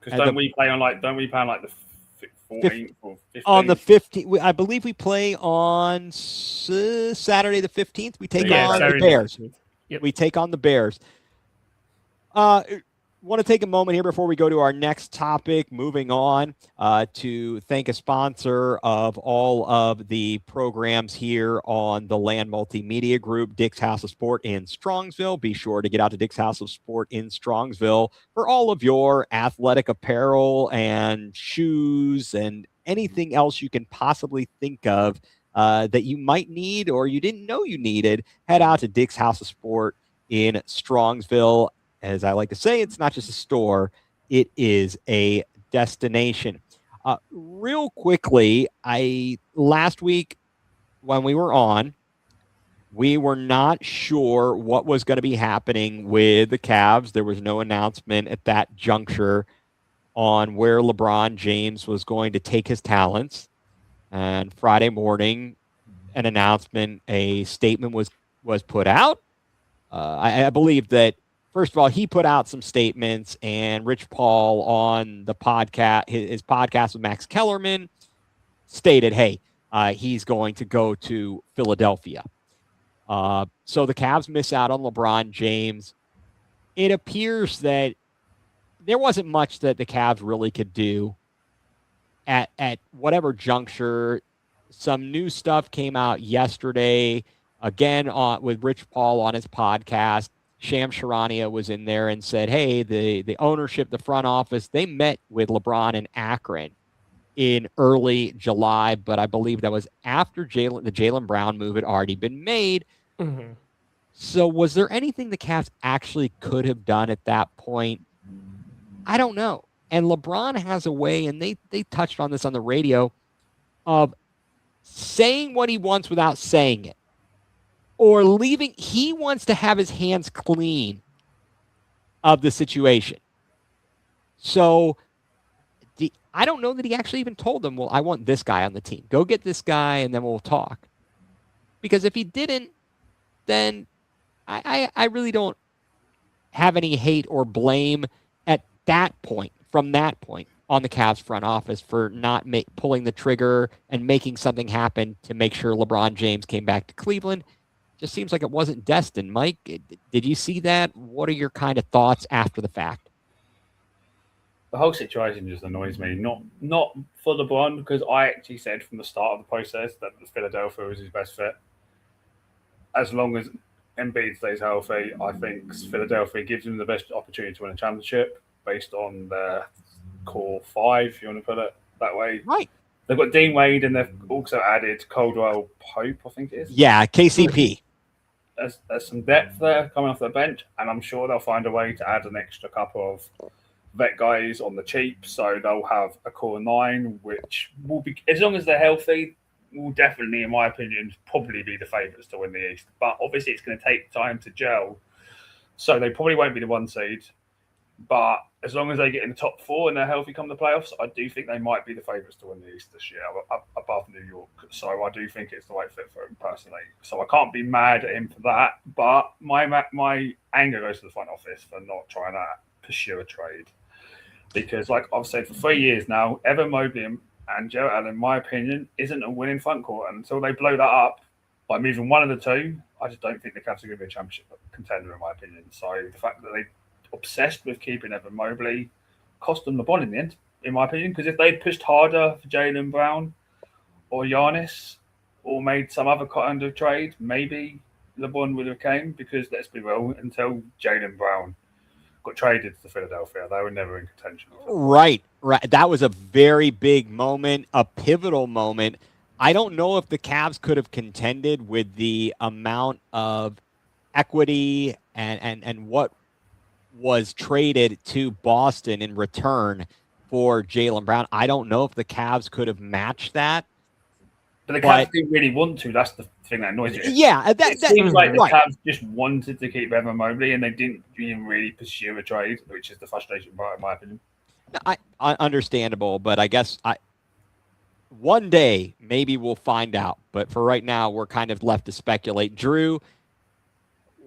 Because don't we play on like the 14th or 15th? On the 15th, I believe we play on Saturday the 15th. We take on the Bears. Yep. We take on the Bears. Want to take a moment here before we go to our next topic, moving on to thank a sponsor of all of the programs here on the Land Multimedia Group, Dick's House of Sport in Strongsville. Be sure to get out to Dick's House of Sport in Strongsville for all of your athletic apparel and shoes and anything else you can possibly think of that you might need or you didn't know you needed. Head out to Dick's House of Sport in Strongsville. As I like to say, it's not just a store, it is a destination. Real quickly, last week when we were on, we were not sure what was going to be happening with the Cavs. There was no announcement at that juncture on where LeBron James was going to take his talents. And Friday morning, an announcement, a statement was put out. I believe that, first of all, he put out some statements, and Rich Paul on the podcast, his podcast with Max Kellerman, stated, hey, he's going to go to Philadelphia. So the Cavs miss out on LeBron James. It appears that there wasn't much that the Cavs really could do at whatever juncture. Some new stuff came out yesterday, again, with Rich Paul on his podcast. Sham Charania was in there and said, hey, the ownership, the front office, they met with LeBron in Akron in early July, but I believe that was after the Jaylen Brown move had already been made. So was there anything the Cavs actually could have done at that point? I don't know. And LeBron has a way, and they touched on this on the radio, of saying what he wants without saying it. Or leaving, he wants to have his hands clean of the situation. So I don't know that he actually even told them, well, I want this guy on the team. Go get this guy and then we'll talk. Because if he didn't, then I really don't have any hate or blame at that point, from that point, on the Cavs front office for not pulling the trigger and making something happen to make sure LeBron James came back to Cleveland. Just seems like it wasn't destined. Mike, did you see that? What are your kind of thoughts after the fact? The whole situation just annoys me. Not for LeBron, because I actually said from the start of the process that Philadelphia was his best fit. As long as Embiid stays healthy, I think Philadelphia gives him the best opportunity to win a championship based on their core five, if you want to put it that way. Right. They've got Dean Wade, and they've also added Caldwell Pope, I think it is. Yeah, KCP. There's some depth there coming off the bench, and I'm sure they'll find a way to add an extra couple of vet guys on the cheap. So they'll have a core 9, which will be, as long as they're healthy, will definitely, in my opinion, probably be the favourites to win the East. But obviously, it's going to take time to gel. So they probably won't be the 1 seed. But as long as they get in the top 4 and they're healthy come the playoffs, I do think they might be the favourites to win the East this year, above New York. So I do think it's the right fit for him personally. So I can't be mad at him for that. But my anger goes to the front office for not trying to pursue a trade. Because, like I've said for 3 years now, Evan Mobley and Joe Allen, in my opinion, isn't a winning front court. And until they blow that up by moving one of the two, I just don't think the Cavs are going to be a championship contender, in my opinion. So the fact that they obsessed with keeping Evan Mobley cost them LeBron in the end, in my opinion, because if they'd pushed harder for Jaylen Brown, or Giannis or made some other kind of trade, maybe LeBron would have came because let's be real, until Jaylen Brown got traded to Philadelphia, they were never in contention. Right. That was a very big moment, a pivotal moment. I don't know if the Cavs could have contended with the amount of equity and what was traded to Boston in return for Jaylen Brown. I don't know if the Cavs could have matched that. But the Cavs didn't really want to. That's the thing that annoys me. Yeah, it seems like the Cavs just wanted to keep Evan Mobley, and they didn't even really pursue a trade, which is the frustrating part, in my opinion. I understandable, but I guess one day maybe we'll find out. But for right now, we're kind of left to speculate. Drew,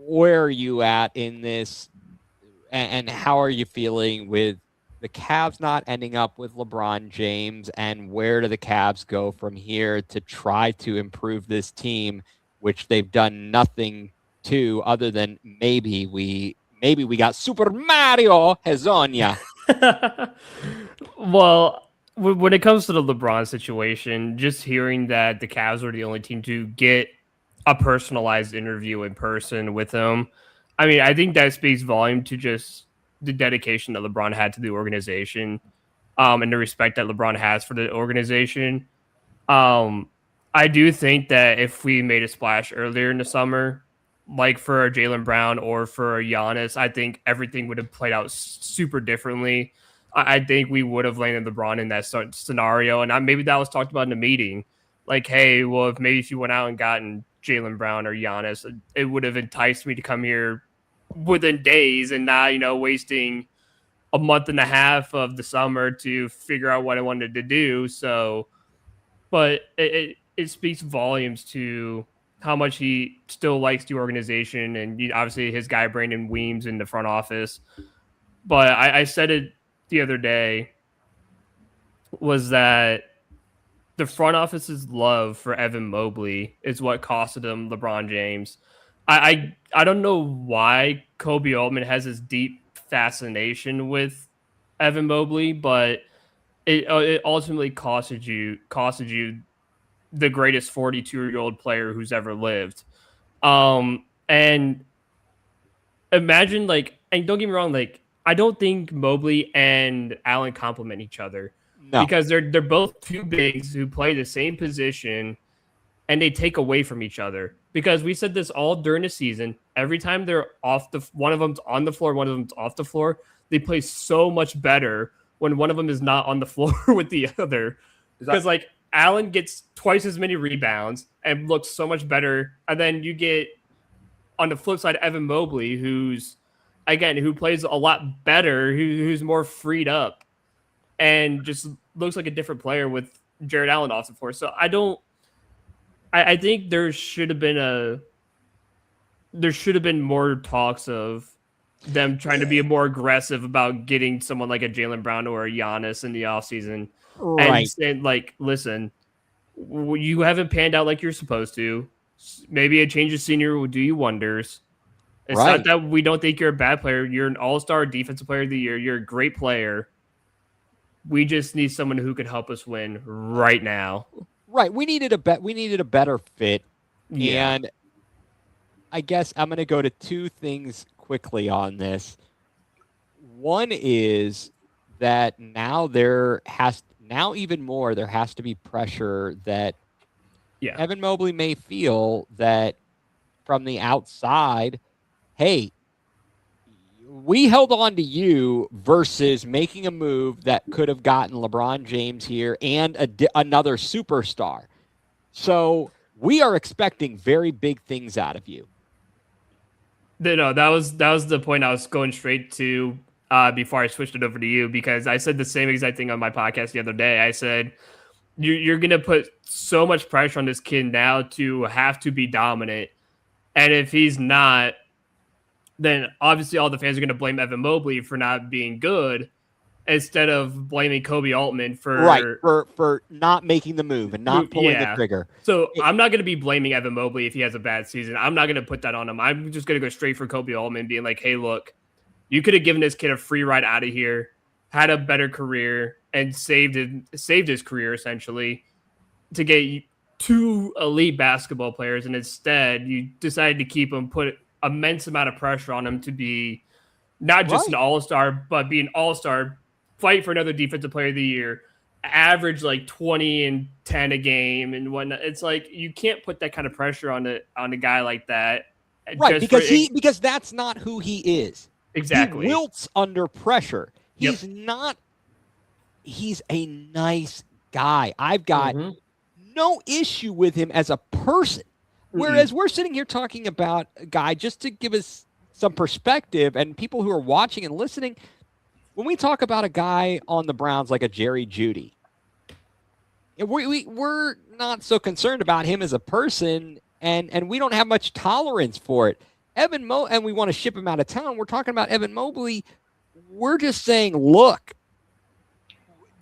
where are you at in this, and how are you feeling with the Cavs not ending up with LeBron James, and where do the Cavs go from here to try to improve this team, which they've done nothing to other than maybe we got Super Mario Hezonja. Well, when it comes to the LeBron situation, just hearing that the Cavs were the only team to get a personalized interview in person with him, I mean, I think that speaks volume to just the dedication that LeBron had to the organization, and the respect that LeBron has for the organization. I do think that if we made a splash earlier in the summer, like for Jaylen Brown or for Giannis, I think everything would have played out super differently. I think we would have landed LeBron in that scenario, and maybe that was talked about in the meeting. Like, hey, well, if you went out and gotten Jaylen Brown or Giannis, it would have enticed me to come here within days and not, wasting a month and a half of the summer to figure out what I wanted to do. So, but it speaks volumes to how much he still likes the organization, and obviously his guy Brandon Weems in the front office. But I said it the other day, was that the front office's love for Evan Mobley is what costed him LeBron James. I don't know why Kobe Altman has this deep fascination with Evan Mobley, but it ultimately costed you the greatest 42-year-old player who's ever lived. And imagine, and don't get me wrong, I don't think Mobley and Allen complement each other. No. Because they're both two bigs who play the same position, and they take away from each other. Because we said this all during the season. Every time they're one of them's on the floor, one of them's off the floor, they play so much better when one of them is not on the floor with the other. Because Allen gets twice as many rebounds and looks so much better. And then you get, on the flip side, Evan Mobley, who plays a lot better, who's more freed up and just looks like a different player with Jared Allen off the floor. So I think there should have been more talks of them trying to be more aggressive about getting someone like a Jaylen Brown or a Giannis in the offseason. Right. And saying, listen, you haven't panned out like you're supposed to. Maybe a change of scenery will do you wonders. It's not that we don't think you're a bad player. You're an all-star defensive player of the year. You're a great player. We just need someone who can help us win right now. Right. We needed a better fit. Yeah. And I guess I'm going to go to two things quickly on this. One is that now there has to be pressure that Evan Mobley may feel that from the outside, hey, we held on to you versus making a move that could have gotten LeBron James here and another superstar. So we are expecting very big things out of you. No, that was the point I was going straight to before I switched it over to you, because I said the same exact thing on my podcast the other day. I said, you're going to put so much pressure on this kid now to have to be dominant. And if he's not, then obviously all the fans are going to blame Evan Mobley for not being good instead of blaming Kobe Altman for not making the move and not pulling the trigger. So I'm not going to be blaming Evan Mobley if he has a bad season. I'm not going to put that on him. I'm just going to go straight for Kobe Altman, being like, hey, look, you could have given this kid a free ride out of here, had a better career, and saved his career essentially. to get 2 elite basketball players, and instead you decided to keep them, put immense amount of pressure on them to be not just an all-star, but be an all-star, fight for another defensive player of the year, average like 20 and 10 a game and whatnot. It's like you can't put that kind of pressure on a guy like that. Right, because that's not who he is. Exactly. He wilts under pressure. He's not he's a nice guy. I've got no issue with him as a person. Whereas we're sitting here talking about a guy, just to give us some perspective, and people who are watching and listening, when we talk about a guy on the Browns like a Jerry Jeudy, we're not so concerned about him as a person, and we don't have much tolerance for it. And we want to ship him out of town. We're talking about Evan Mobley. We're just saying, look,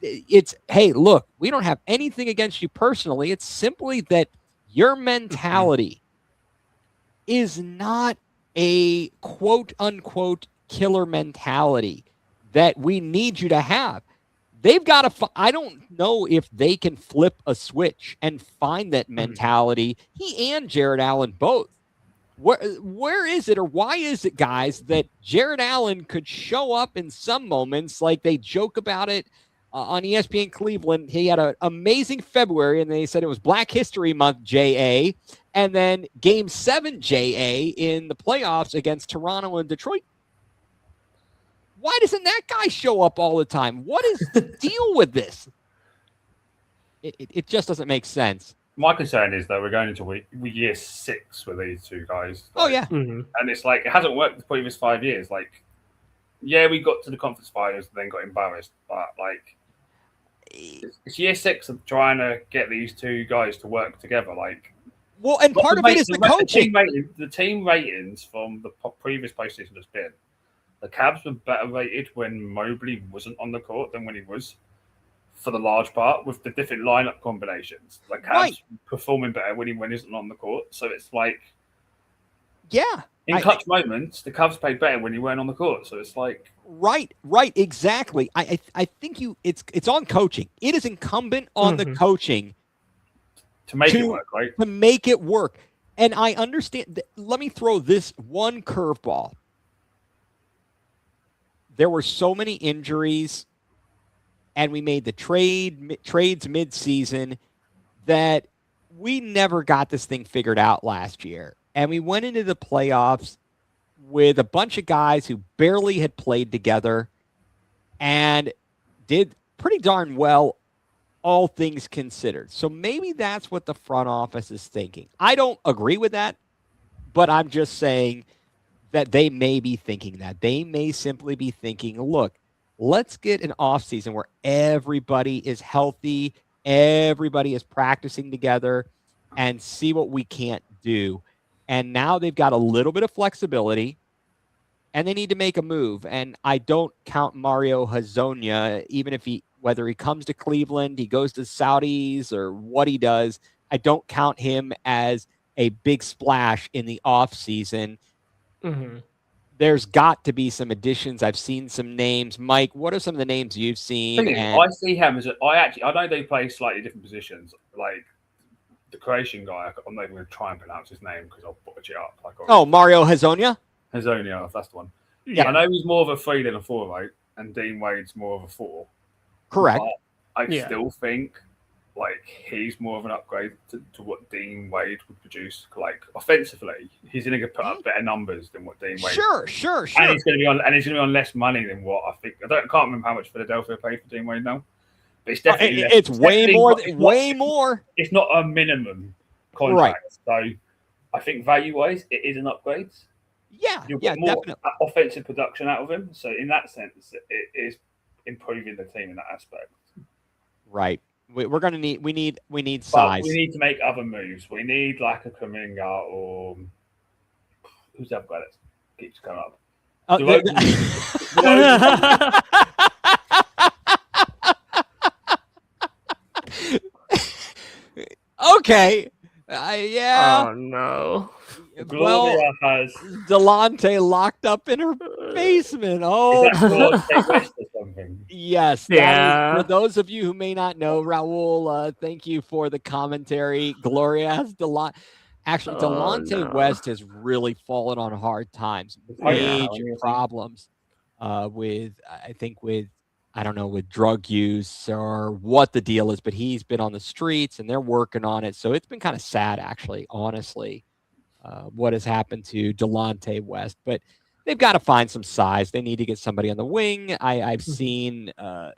look, we don't have anything against you personally. It's simply that your mentality is not a quote unquote killer mentality that we need you to have. They've got to, I don't know if they can flip a switch and find that mentality. He and Jared Allen both. Where is it, or why is it, guys, that Jared Allen could show up in some moments, like they joke about it on ESPN Cleveland? He had an amazing February, and they said it was Black History Month, JA, and then Game 7, JA, in the playoffs against Toronto and Detroit. Why doesn't that guy show up all the time? What is the deal with this? It just doesn't make sense. My concern is that we're going into year 6 with these two guys. Oh, yeah. And it's like, it hasn't worked the previous 5 years. Like, yeah, we got to the conference finals and then got embarrassed. But, like, it's year 6 of trying to get these two guys to work together. Like, well, and part of it is the coaching. The team ratings from the previous postseason has been, the Cavs were better rated when Mobley wasn't on the court than when he was, for the large part, with the different lineup combinations. The Cavs performing better when he isn't on the court. So it's like, in clutch moments, the Cavs played better when he weren't on the court. So it's like, right, exactly. I think it's on coaching. It is incumbent on the coaching to make it work, right? To make it work. And I understand. Let me throw this one curveball. There were so many injuries, and we made the trades mid-season, that we never got this thing figured out last year. And we went into the playoffs with a bunch of guys who barely had played together and did pretty darn well, all things considered. So maybe that's what the front office is thinking. I don't agree with that, but I'm just saying that they may be thinking that. They may simply be thinking, look, let's get an offseason where everybody is healthy, everybody is practicing together, and see what we can't do. And now they've got a little bit of flexibility, and they need to make a move. And I don't count Mario Hezonja, even if whether he comes to Cleveland, he goes to Saudis, or what he does, I don't count him as a big splash in the offseason. There's got to be some additions. I've seen some names. Mike, what are some of the names you've seen? I see him as I know they play slightly different positions. Like the Croatian guy, I'm not even going to try and pronounce his name because I'll butcher it up. Mario Hezonja? Hezonja, that's the one. Yeah. I know he's more of a 3 than a 4, right? And Dean Wade's more of a 4. Correct. But I still think like he's more of an upgrade to what Dean Wade would produce. Like offensively, he's going to put up better numbers than what Dean Wade. Sure. And he's going to be on less money than what I think. I can't remember how much Philadelphia paid for Dean Wade now, but it's definitely it's way more. It's not a minimum contract, so I think value-wise, it is an upgrade. You'll get more definitely offensive production out of him. So in that sense, it is improving the team in that aspect. Right. We're gonna need we need size. But we need to make other moves. We need like a Kuminga or who's the other guy that keeps coming up. Okay. Yeah. Oh no. Well, has Delonte locked up in her basement. Oh, something. Yes. Yeah. For those of you who may not know, Raul, thank you for the commentary. Gloria has actually, Delonte no. West has really fallen on hard times. Yeah. Major problems with, I think, I don't know, with drug use or what the deal is, but he's been on the streets and they're working on it. So it's been kind of sad, actually, honestly, what has happened to Delonte West. But they've got to find some size. They need to get somebody on the wing. I've seen,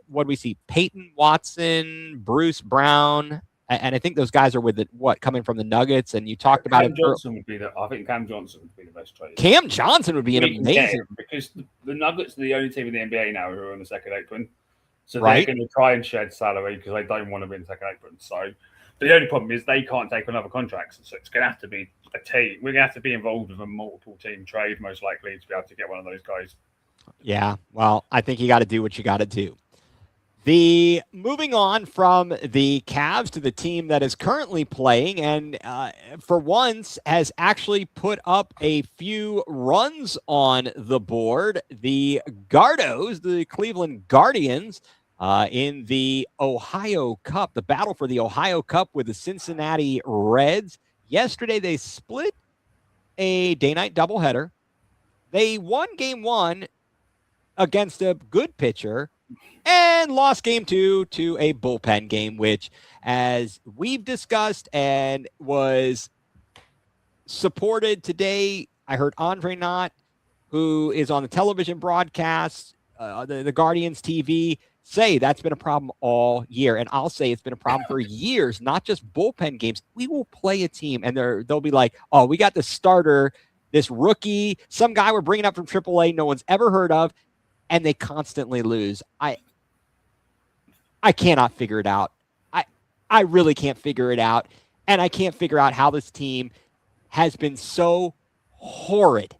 what do we see? Peyton Watson, Bruce Brown. And I think those guys are coming from the Nuggets. And you talked about Cam Johnson would be I think Cam Johnson would be the best trade. Cam Johnson would be an amazing, because the Nuggets are the only team in the NBA now who are on the second apron. So Right. they're going to try and shed salary because they don't want to be in the second apron. So the only problem is they can't take another contract. So it's going to have to be a team. We're going to have to be involved with a multiple team trade, most likely, to be able to get one of those guys. Yeah, well, I think you got to do what you got to do. Moving on from the Cavs to the team that is currently playing and for once has actually put up a few runs on the board. The Gardos, the Cleveland Guardians, in the Ohio Cup, the battle for the Ohio Cup with the Cincinnati Reds. Yesterday, they split a day-night doubleheader. They won game one against a good pitcher and lost game two to a bullpen game, which, as we've discussed and was supported today, I heard Andre Knott, who is on the television broadcast, the Guardians TV, say that's been a problem all year. And I'll say it's been a problem for years, not just bullpen games. We will play a team and they'll be like, oh, we got the starter, this rookie, some guy we're bringing up from AAA no one's ever heard of, and they constantly lose. I cannot figure it out. I really can't figure it out. And I can't figure out how this team has been so horrid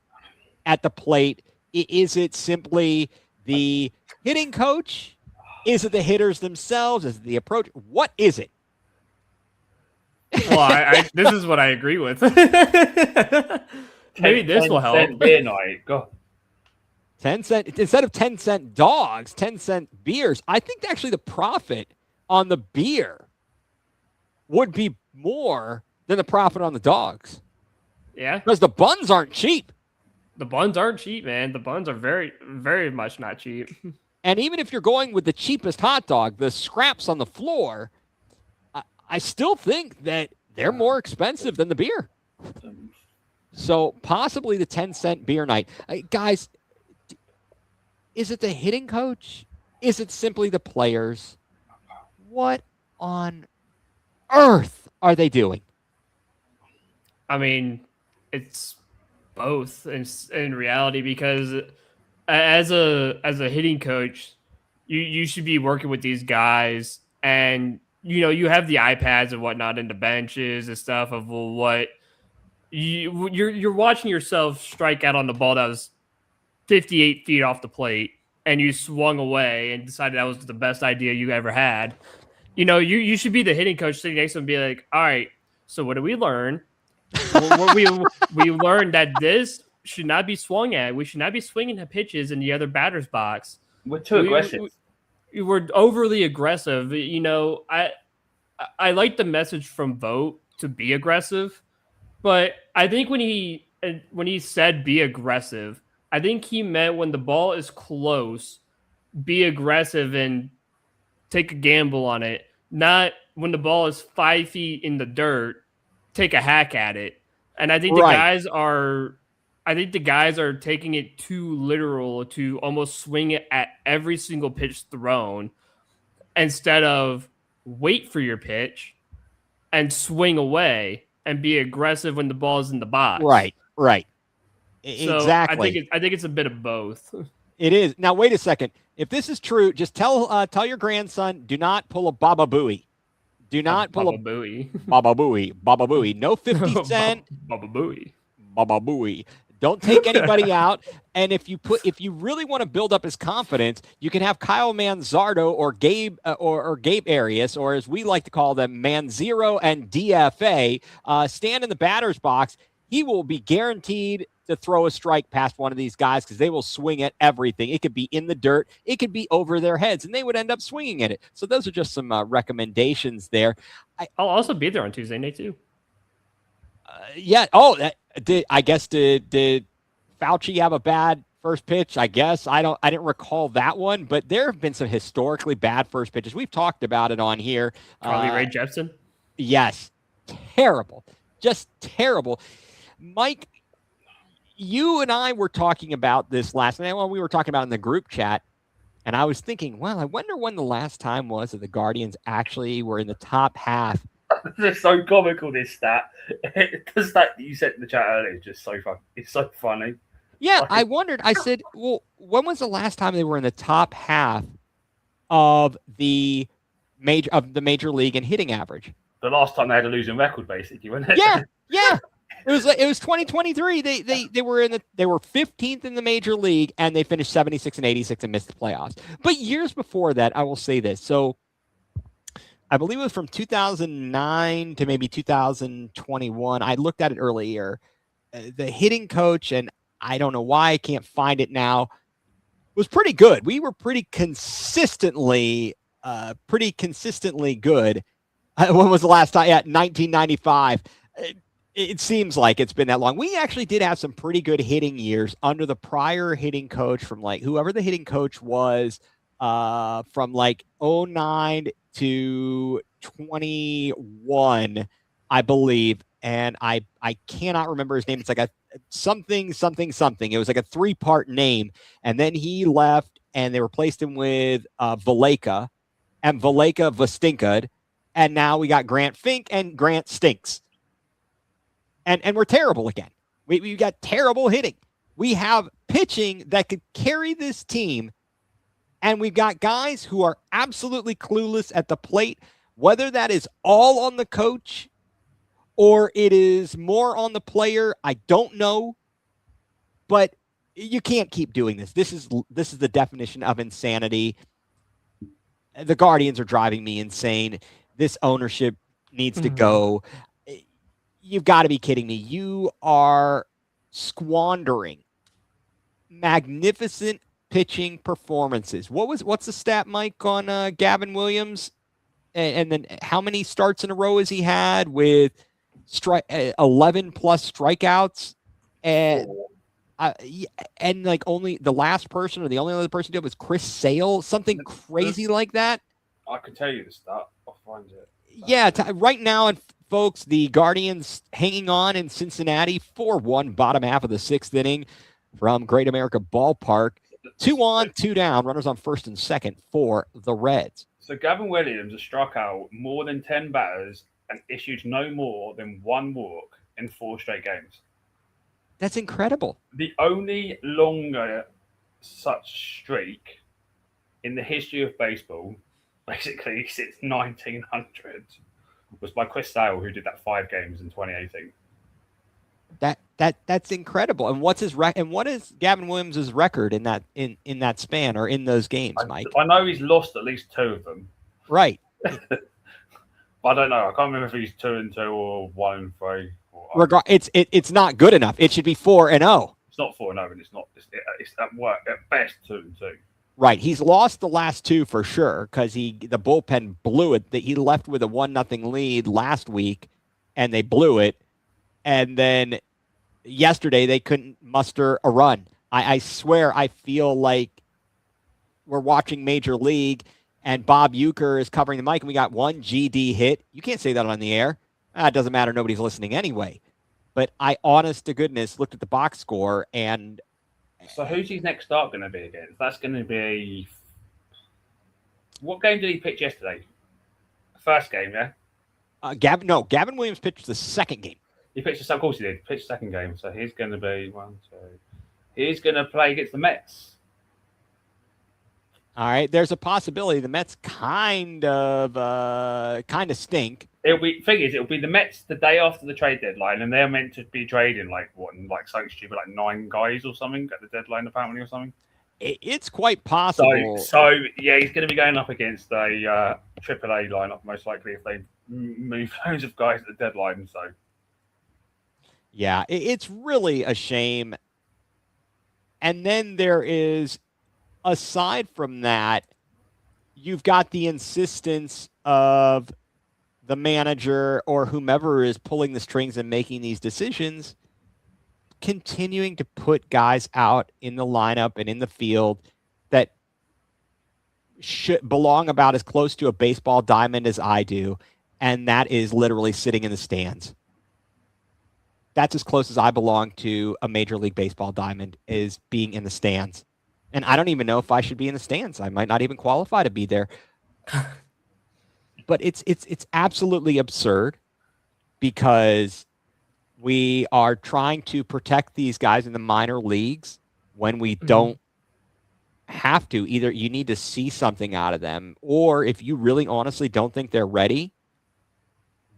at the plate. Is it simply the hitting coach? Is it the hitters themselves? Is it the approach? What is it? Well, this is what I agree with. Maybe this will help. Beer night. God. 10 cent instead of 10-cent dogs, 10-cent beers. I think actually the profit on the beer would be more than the profit on the dogs. Yeah. Because the buns aren't cheap. The buns aren't cheap, man. The buns are very, very much not cheap. And even if you're going with the cheapest hot dog, the scraps on the floor, I still think that they're more expensive than the beer. So possibly the 10-cent beer night. Guys, is it the hitting coach? Is it simply the players? What on earth are they doing? I mean, it's both in reality, because as a hitting coach, you should be working with these guys, and you have the iPads and whatnot and the benches and stuff of what you're watching yourself strike out on the ball that was 58 feet off the plate, and you swung away and decided that was the best idea you ever had. You should be the hitting coach sitting next to him and be like, all right, so what did we learn? we learned that this should not be swung at. We should not be swinging at pitches in the other batter's box. We're too aggressive. We're overly aggressive. I like the message from Vogt to be aggressive, but I think when he said be aggressive, I think he meant when the ball is close, be aggressive and take a gamble on it. Not when the ball is 5 feet in the dirt, take a hack at it. And I think the guys are taking it too literal to almost swing it at every single pitch thrown instead of wait for your pitch and swing away and be aggressive when the ball is in the box. Right. So Exactly. I think it's a bit of both. It is. Now, wait a second. If this is true, just tell your grandson, do not pull a Baba Booey. Do not pull a Booey. Baba Booey. Baba Booey. No 50 cent. Baba Booey. Baba Booey. Don't take anybody out. And if you really want to build up his confidence, you can have Kyle Manzardo or Gabe Gabe Arias, or as we like to call them, Manzero and DFA, stand in the batter's box. He will be guaranteed to throw a strike past one of these guys because they will swing at everything. It could be in the dirt. It could be over their heads, and they would end up swinging at it. So those are just some recommendations there. I'll also be there on Tuesday night too. Yeah. Oh, did Fauci have a bad first pitch? I guess I didn't recall that one, but there have been some historically bad first pitches. We've talked about it on here. Carly Rae Jepsen. Yes, terrible, just terrible. Mike, you and I were talking about this last night. Well, we were talking about it in the group chat, and I was thinking, well, I wonder when the last time was that the Guardians actually were in the top half. It's so comical, this stat. The stat that you said in the chat earlier is just so fun. It's so funny. Yeah, I wondered. I said, well, when was the last time they were in the top half of the major league in hitting average? The last time they had a losing record, basically, wasn't it? Yeah. It was 2023. They were 15th in the major league, and they finished 76 and 86 and missed the playoffs. But years before that, I will say this. So I believe it was from 2009 to maybe 2021. I looked at it earlier. The hitting coach, and I don't know why I can't find it now, was pretty good. We were pretty consistently good. When was the last time? Yeah, 1995. It seems like it's been that long. We actually did have some pretty good hitting years under the prior hitting coach from like whoever the hitting coach was from like 09 to 21, I believe. And I cannot remember his name. It's like a something. It was like a 3-part name. And then he left and they replaced him with Valeka, and Valeka Vastinkad. And now we got Grant Fink, and Grant stinks. And we're terrible again. We've got terrible hitting. We have pitching that could carry this team, and we've got guys who are absolutely clueless at the plate, whether that is all on the coach or it is more on the player. I don't know, but you can't keep doing this. This is the definition of insanity. The Guardians are driving me insane. This ownership needs to go. You've got to be kidding me. You are squandering magnificent pitching performances. What's the stat, Mike, on Gavin Williams? And then how many starts in a row has he had with 11 plus strikeouts? And like only the last person or the only other person to do it was Chris Sale, something crazy like that. I can tell you the stat. I'll find it. Yeah, right now, and folks, the Guardians hanging on in Cincinnati, 4-1, bottom half of the 6th inning from Great America Ballpark. 2 on, 2 down, runners on first and second for the Reds. So Gavin Williams has struck out more than 10 batters and issued no more than 1 walk in 4 straight games. That's incredible. The only longer such streak in the history of baseball, basically since 1900, was by Chris Sale, who did that 5 games in 2018. That's incredible. And what's his and what is Gavin Williams' record in that in that span or in those games, Mike? I know he's lost at least 2 of them. Right. I don't know. I can't remember if he's 2-2 or 1-3. It's not good enough. It should be 4-0. It's not 4-0, and it's not. It's at work at best 2-2. Right. He's lost the last 2 for sure because the bullpen blew it. He left with a 1-0 lead last week, and they blew it. And then yesterday they couldn't muster a run. I swear I feel like we're watching Major League, and Bob Uecker is covering the mic, and we got 1 GD hit. You can't say that on the air. It doesn't matter. Nobody's listening anyway. But I, honest to goodness, looked at the box score and. So who's his next start going to be against? That's going to be. What game did he pitch yesterday? First game, yeah. Gavin Williams pitched the second game. He pitched of course he did. Pitched the second game, so he's going to be 1, 2. He's going to play against the Mets. All right, there's a possibility the Mets kind of stink. It'll be the Mets the day after the trade deadline, and they're meant to be trading something stupid, like 9 guys or something at the deadline apparently or something. It's quite possible. So yeah, he's going to be going up against a AAA lineup most likely if they move loads of guys at the deadline. So Yeah, it's really a shame. And then there is, aside from that, you've got the insistence of the manager or whomever is pulling the strings and making these decisions, continuing to put guys out in the lineup and in the field that should belong about as close to a baseball diamond as I do. And that is literally sitting in the stands. That's as close as I belong to a Major League Baseball diamond, is being in the stands. And I don't even know if I should be in the stands. I might not even qualify to be there. But it's absolutely absurd, because we are trying to protect these guys in the minor leagues when we don't have to. Either you need to see something out of them, or if you really honestly don't think they're ready,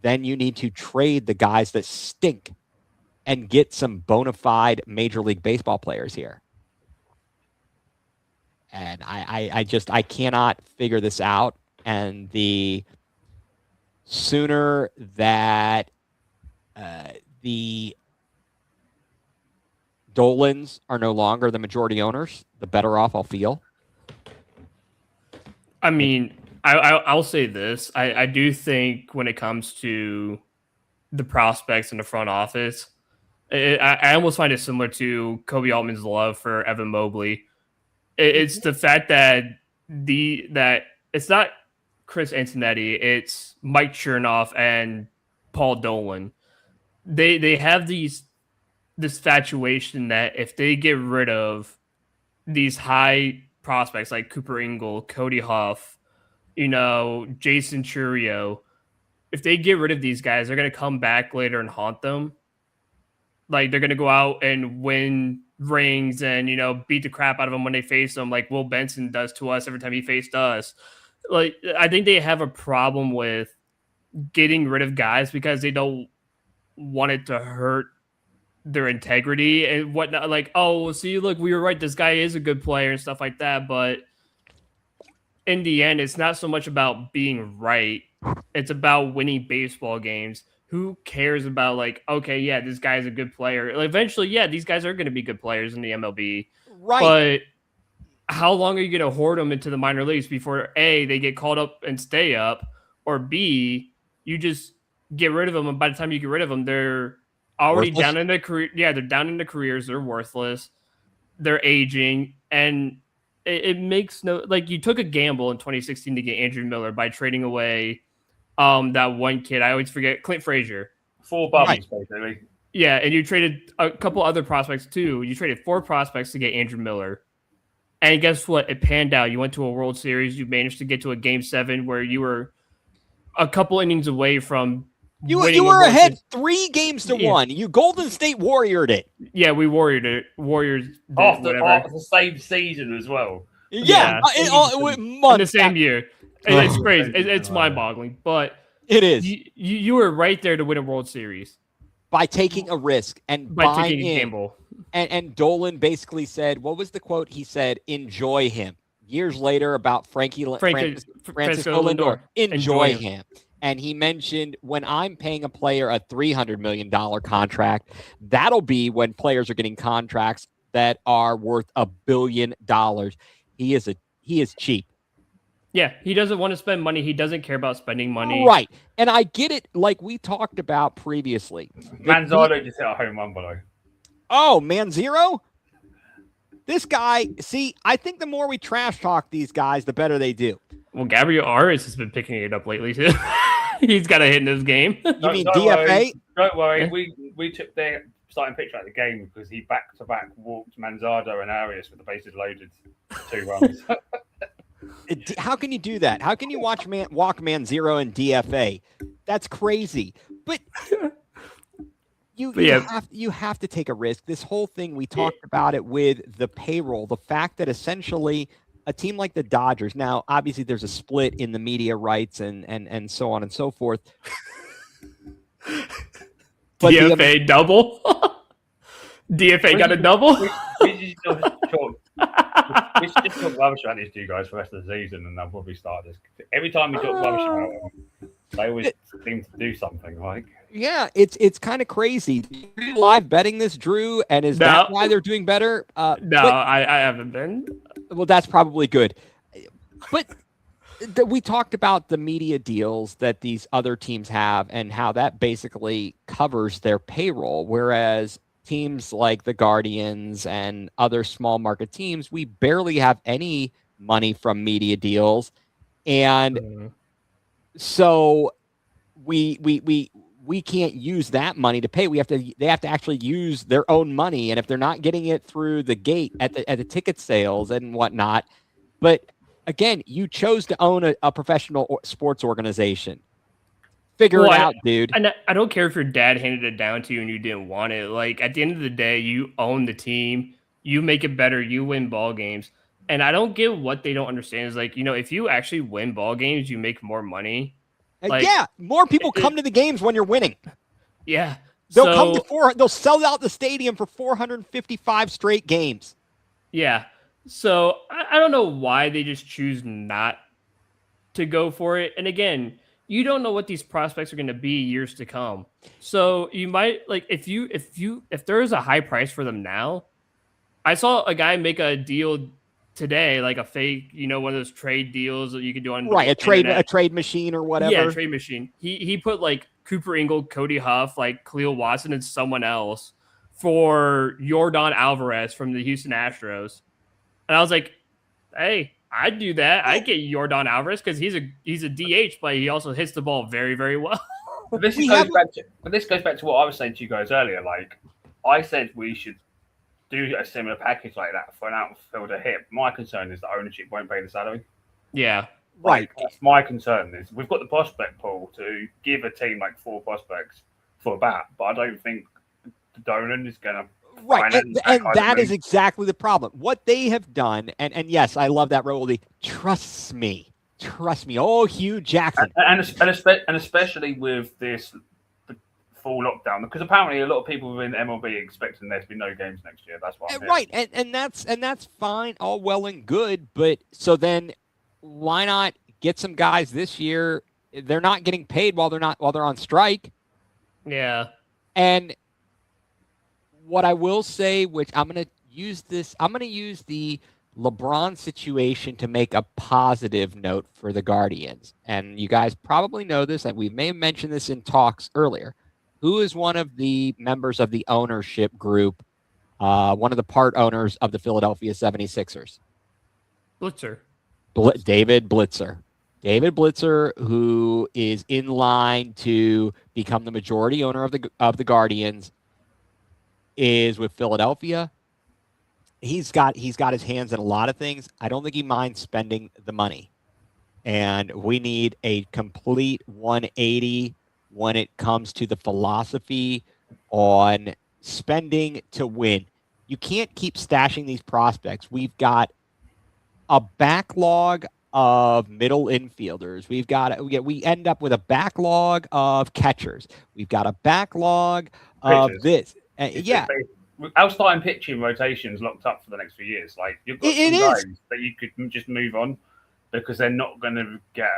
then you need to trade the guys that stink and get some bona fide Major League Baseball players here. And I cannot figure this out. And the sooner that the Dolans are no longer the majority owners, the better off I'll feel. I mean, I'll say this. I do think when it comes to the prospects in the front office, I almost find it similar to Kobe Altman's love for Evan Mobley. It's the fact that it's not Chris Antonetti, it's Mike Chernoff and Paul Dolan. They have this infatuation that if they get rid of these high prospects like Cooper Ingle, Cody Huff, Jason Churio, if they get rid of these guys, they're going to come back later and haunt them. Like, they're going to go out and win rings and, beat the crap out of them when they face them, like Will Benson does to us every time he faced us. Like, I think they have a problem with getting rid of guys because they don't want it to hurt their integrity and whatnot. Like, oh, see, look, we were right. This guy is a good player and stuff like that. But in the end, it's not so much about being right. It's about winning baseball games. Who cares about, like, okay, yeah, this guy's a good player. Like, eventually, yeah, these guys are going to be good players in the MLB. Right. But how long are you going to hoard them into the minor leagues before, A, they get called up and stay up, or B, you just get rid of them, and by the time you get rid of them, they're already worthless. down in their career. Yeah, they're down in their careers. They're worthless. They're aging. And it makes no... Like, you took a gamble in 2016 to get Andrew Miller by trading away that one kid. I always forget, Clint Frazier. 4 bums, basically. Yeah, and you traded a couple other prospects too. You traded 4 prospects to get Andrew Miller. And guess what? It panned out. You went to a World Series. You managed to get to a Game 7 where you were a couple innings away from You were ahead 3 games to 1. You Golden State Warriored it. Yeah, we Warriored it. Warriors After the same season as well. Yeah. In the same year. It's crazy. It's mind-boggling. But it is. You were right there to win a World Series. By taking a risk and by taking a gamble. And Dolan basically said, what was the quote? He said, enjoy him. Years later about Francisco Lindor. Enjoy him. And he mentioned, when I'm paying a player a $300 million contract, that'll be when players are getting contracts that are worth $1 billion. He is cheap. Yeah, he doesn't want to spend money. He doesn't care about spending money. Right. And I get it, like we talked about previously. Manzardo just hit a home run below. Oh, Manzero? This guy, see, I think the more we trash talk these guys, the better they do. Well, Gabriel Arias has been picking it up lately, too. He's got a hit in his game. You mean DFA? Don't worry. Yeah. We took their starting pitcher out of the game because he back-to-back walked Manzardo and Arias with the bases loaded 2 runs. How can you do that? How can you walk Manzero and DFA? That's crazy. But you have to take a risk. This whole thing, we talked about it with the payroll, the fact that essentially a team like the Dodgers, now obviously there's a split in the media rights and so on and so forth. But DFA double? DFA got a double? We should just talk rubbish about these 2 guys for the rest of the season, and they'll probably start this. Every time we talk rubbish about them, they always seem to do something. Like, Yeah, it's kind of crazy. Are you live betting this, Drew? And is that No, why they're doing better? no, But I haven't been. well, that's probably good. But we talked about the media deals that these other teams have and how that basically covers their payroll, whereas teams like the Guardians and other small market teams, we barely have any money from media deals, and so we can't use that money to pay. They have to actually use their own money, and if they're not getting it through the gate at the ticket sales and whatnot, but again, you chose to own a professional sports organization. Figure Well, it out, dude. I don't care if your dad handed it down to you and you didn't want it. Like at the end of the day, you own the team. You make it better. You win ball games. And I don't get what they don't understand is like, if you actually win ball games, you make more money. Like, Yeah, more people come to the games when you're winning. Yeah. They'll come to they'll sell out the stadium for 455 straight games. Yeah. So I don't know why they just choose not to go for it. And again, you don't know what these prospects are going to be years to come. So you might like if there is a high price for them now. I saw a guy make a deal today, like a fake, one of those trade deals that you can do on right, internet. a trade machine or whatever. Yeah, trade machine. He put like Cooper Ingle, Cody Huff, like Cleo Watson, and someone else for Yordan Alvarez from the Houston Astros. And I was like, hey, I'd do that. I'd get Yordan Alvarez because he's a DH, but he also hits the ball very, very well. But this goes back to what I was saying to you guys earlier. Like, I said we should do a similar package like that for an outfielder hit. My concern is that ownership won't pay the salary. Yeah. Right. That's my concern. Is we've got the prospect pool to give a team like 4 prospects for a bat, but I don't think Dolan is going to. Right, and that is exactly the problem. What they have done, and yes, I love that, Roldy. Trust me. Oh, Hugh Jackson, and especially with this full lockdown, because apparently a lot of people within MLB expecting there to be no games next year. That's why. Right, and that's fine, all well and good. But so then, why not get some guys this year? They're not getting paid while they're on strike. Yeah, and. What I will say, which I'm going to use the LeBron situation to make a positive note for the Guardians. And you guys probably know this, and we may have mentioned this in talks earlier. Who is one of the members of the ownership group, one of the part owners of the Philadelphia 76ers? Blitzer. David Blitzer. David Blitzer, who is in line to become the majority owner of the Guardians, is with Philadelphia. He's got his hands in a lot of things. I don't think he minds spending the money. And we need a complete 180 when it comes to the philosophy on spending to win. You can't keep stashing these prospects. We've got a backlog of middle infielders. We end up with a backlog of catchers. We've got a backlog of this. Yeah, our starting pitching rotation's locked up for the next few years. Like you've got some guys that you could just move on because they're not going to get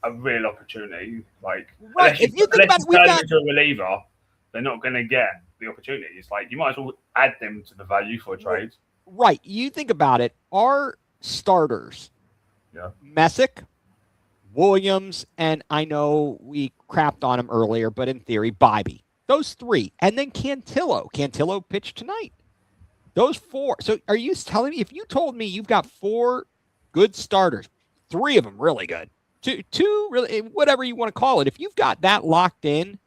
a real opportunity. Like right, if you think about it, we've got into a reliever, they're not going to get the opportunity. It's like you might as well add them to the value for a trade. Right, you think about it. Our starters, Messick, Williams, and I know we crapped on him earlier, but in theory, Bibee. Those 3. And then Cantillo. Cantillo pitched tonight. Those 4. So are you telling me, if you told me you've got 4 good starters, 3 of them really good, two really, whatever you want to call it, if you've got that locked in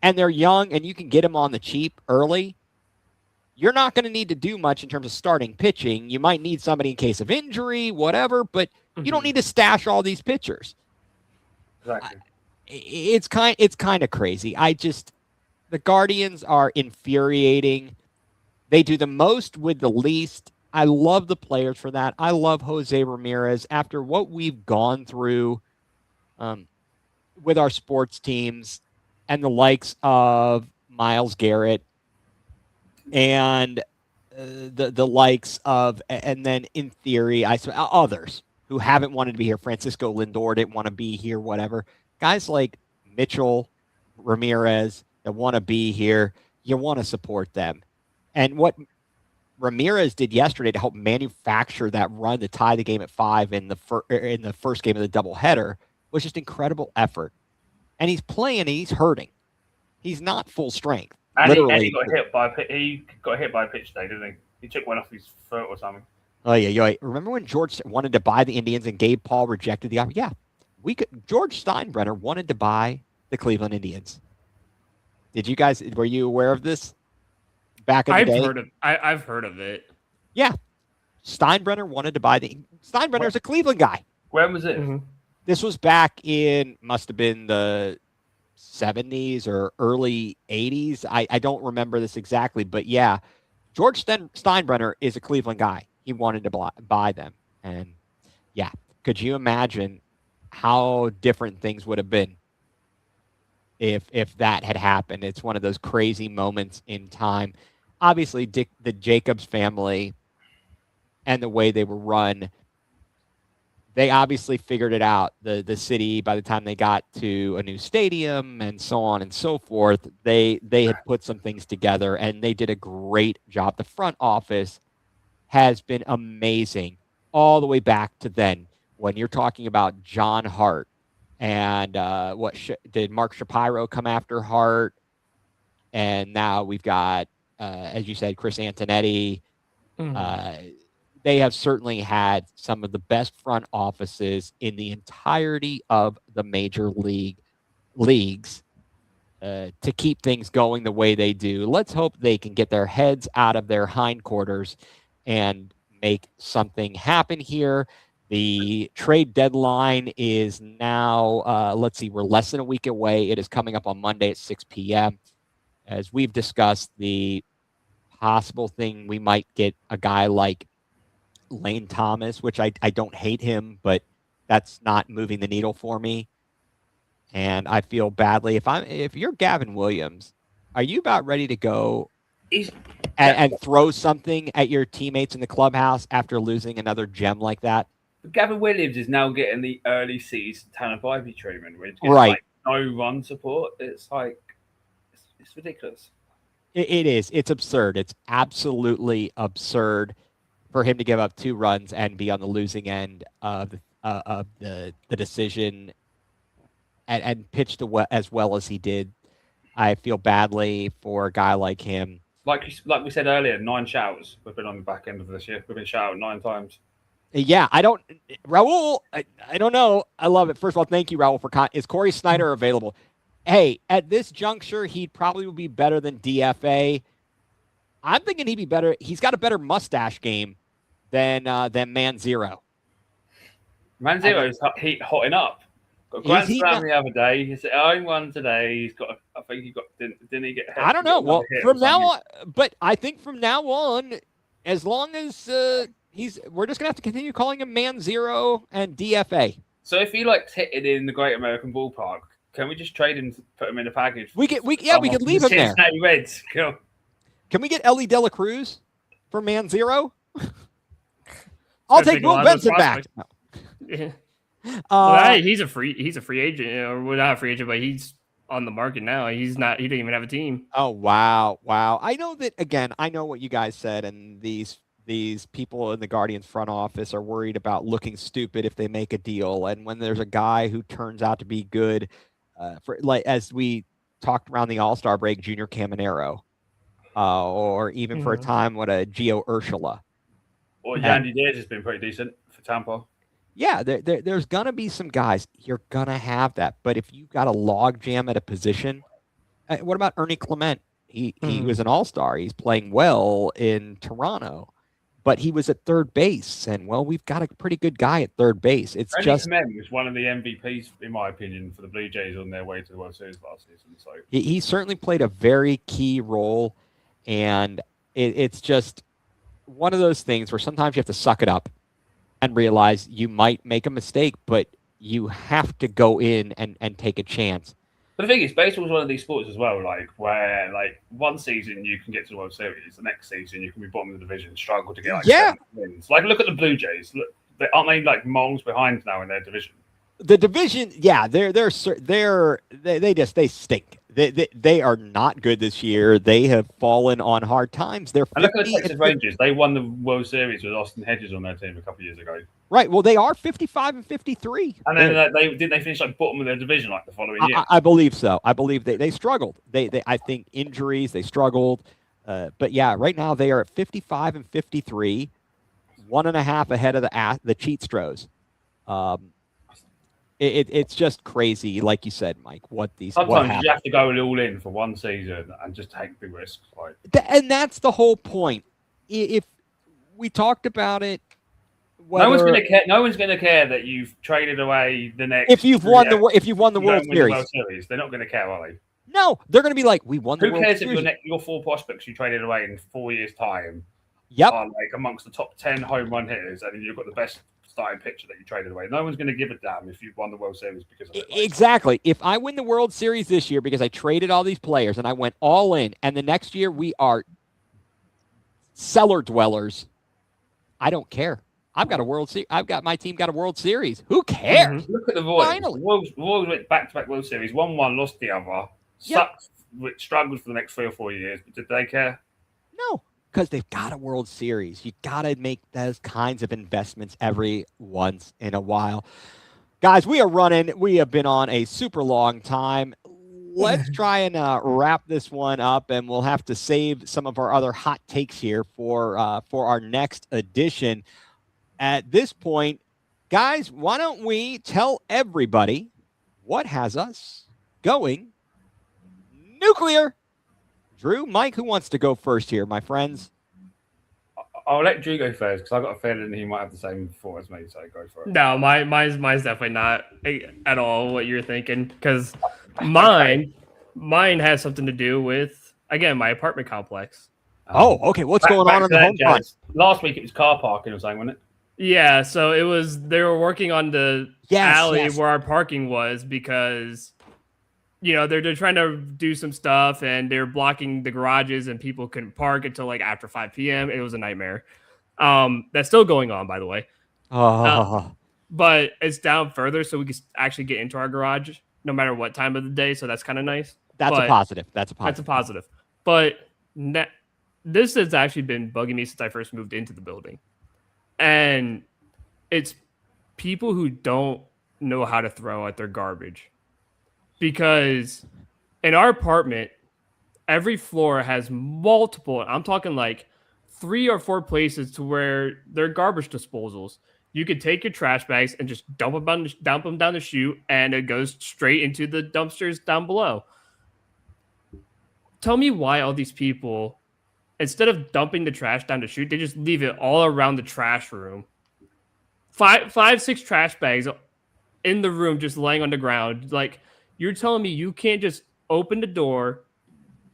and they're young and you can get them on the cheap early, you're not going to need to do much in terms of starting pitching. You might need somebody in case of injury, whatever, but you don't need to stash all these pitchers. Exactly. It's kind of crazy. The Guardians are infuriating. They do the most with the least. I love the players for that. I love Jose Ramirez. After what we've gone through with our sports teams and the likes of Myles Garrett and the likes of, and then in theory, others who haven't wanted to be here. Francisco Lindor didn't want to be here, whatever. Guys like Mitchell, Ramirez that want to be here. You want to support them. And what Ramirez did yesterday to help manufacture that run to tie the game at 5 in the first game of the doubleheader was just incredible effort. And he's playing and he's hurting. He's not full strength. And literally. he got hit by a pitch today, didn't he? He took one off his foot or something. Oh yeah. Remember when George wanted to buy the Indians and Gabe Paul rejected the offer? Yeah, George Steinbrenner wanted to buy the Cleveland Indians. Were you aware of this back in the day? I've heard of it. Yeah, Steinbrenner wanted to buy Steinbrenner's a Cleveland guy. When was it? Mm-hmm. This was back in must have been the 70s or early 80s. I don't remember this exactly, but yeah, George Steinbrenner is a Cleveland guy. He wanted to buy them. And yeah, could you imagine how different things would have been if that had happened? It's one of those crazy moments in time. Obviously, the Jacobs family and the way they were run, they obviously figured it out. The city, by the time they got to a new stadium and so on and so forth, they had put some things together and they did a great job. The front office has been amazing all the way back to then. When you're talking about John Hart and did Mark Shapiro come after Hart? And now we've got, as you said, Chris Antonetti. Mm-hmm. They have certainly had some of the best front offices in the entirety of the major leagues to keep things going the way they do. Let's hope they can get their heads out of their hindquarters and make something happen here. The trade deadline is now, we're less than a week away. It is coming up on Monday at 6 p.m. As we've discussed, the possible thing we might get a guy like Lane Thomas, which I don't hate him, but that's not moving the needle for me. And I feel badly. If you're Gavin Williams, are you about ready to go and throw something at your teammates in the clubhouse after losing another gem like that? Gavin Williams is now getting the early season Tanner Bybee treatment, which gets right. No run support. It's like it's ridiculous. It is. It's absurd. It's absolutely absurd for him to give up 2 runs and be on the losing end of the decision and pitch as well as he did. I feel badly for a guy like him. Like we said earlier, 9 shouts. We've been on the back end of this year. We've been shouted 9 times. Yeah, Raul, I don't know. I love it. First of all, thank you, Raul, is Corey Snyder available? Hey, at this juncture, he'd probably be better than DFA. I'm thinking he'd be better. He's got a better mustache game than Man Zero. Man Zero is hotting up. Got grand slam the other day. He's own one today. He's got. I think he got. Didn't he get? I don't know. Well, from now on, but I think from now on, as long as we're just gonna have to continue calling him Man Zero and DFA. So if he likes hitting in the Great American Ballpark, can we just trade him, put him in a package? We could leave him there. Reds. Go. Can we get Ellie De La Cruz for Man Zero? I'll take Will Benson back. Yeah. He's a free agent, or not a free agent, but he's on the market now. He didn't even have a team. Oh wow. I know that again. I know what you guys said, and these people in the Guardians front office are worried about looking stupid if they make a deal. And when there's a guy who turns out to be good, as we talked around the All-Star break, Junior Caminero, or even for a time, what a Gio Urshela. Or Yandy Diaz has been pretty decent for Tampa. Yeah, there's going to be some guys. You're going to have that. But if you've got a log jam at a position, what about Ernie Clement? He was an all-star. He's playing well in Toronto, but he was at third base. And, well, we've got a pretty good guy at third base. It's Ernie just Clement was one of the MVPs, in my opinion, for the Blue Jays on their way to the World Series last season. So he certainly played a very key role, and it's just one of those things where sometimes you have to suck it up and realize you might make a mistake, but you have to go in and take a chance. But the thing is, baseball is one of these sports as well, where one season you can get to the World Series, the next season you can be bottom of the division, struggle to get 7 wins. Look at the Blue Jays. Look, aren't they miles behind now in their division? The division, yeah, they stink. They are not good this year. They have fallen on hard times. They're 50 And look at the Texas and Rangers. They won the World Series with Austin Hedges on their team a couple of years ago. right. Well, they are 55 and 53. And then they finish like bottom of their division like the following year. I believe so. I believe they struggled. They I think injuries, they struggled. But yeah, right now they are at 55 and 53, 1.5 ahead of the Cheatstros. It's just crazy, like you said, Mike. Sometimes you have to go all in for one season and just take the risks. Like, and that's the whole point. If we talked about it, no one's going to care. No one's going to care that you've traded away the next. If you've won the World Series, they're not going to care, are they? No, they're going to be like, we won the Who World cares Series. if your 4 prospects you traded away in 4 years' time are like amongst the top 10 home run hitters, and you've got the best starting pitcher that you traded away? No one's going to give a damn if you've won the World Series because of it. Exactly. If I win the World Series this year because I traded all these players and I went all in, and the next year we are cellar dwellers, I don't care. I've got a World Series. My team got a World Series. Who cares? Look at the Royals. Finally. The Royals went back-to-back World Series. Won one, lost the other. Sucked, struggled for the next 3 or 4 years. But did they care? No, because they've got a World Series. You got to make those kinds of investments every once in a while. Guys, we are running. We have been on a super long time. Let's try and wrap this one up, and we'll have to save some of our other hot takes here for our next edition. At this point, guys, why don't we tell everybody what has us going nuclear? Drew, Mike, who wants to go first here, my friends? I'll let Drew go first because I've got a feeling he might have the same thought as me, so go for it. No, mine's definitely not at all what you're thinking, because mine has something to do with, again, my apartment complex. Okay. What's going on the home front? Last week it was car parking or something, wasn't it? Yeah, so they were working on the alley where our parking was because, they're trying to do some stuff and they're blocking the garages and people couldn't park until like after 5 p.m. It was a nightmare. That's still going on, by the way. But it's down further, so we can actually get into our garage no matter what time of the day. So that's kind of nice. That's a positive. But this has actually been bugging me since I first moved into the building. And it's people who don't know how to throw out their garbage. Because in our apartment, every floor has multiple, I'm talking like 3 or 4 places to where they're garbage disposals. You could take your trash bags and just dump them down the chute, and it goes straight into the dumpsters down below. Tell me why all these people, instead of dumping the trash down the chute, they just leave it all around the trash room. 6 trash bags in the room just laying on the ground. Like, you're telling me you can't just open the door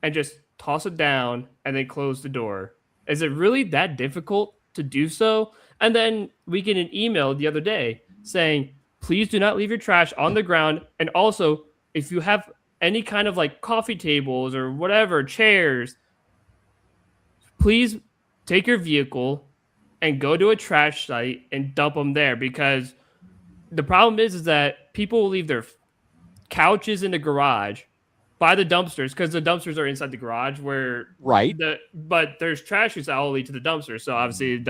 and just toss it down and then close the door? Is it really that difficult to do so? And then we get an email the other day saying, please do not leave your trash on the ground. And also, if you have any kind of like coffee tables or whatever, chairs, please take your vehicle and go to a trash site and dump them there. Because the problem is that people will leave their couches in the garage by the dumpsters, because the dumpsters are inside the garage but there's trash that all lead to the dumpster. So obviously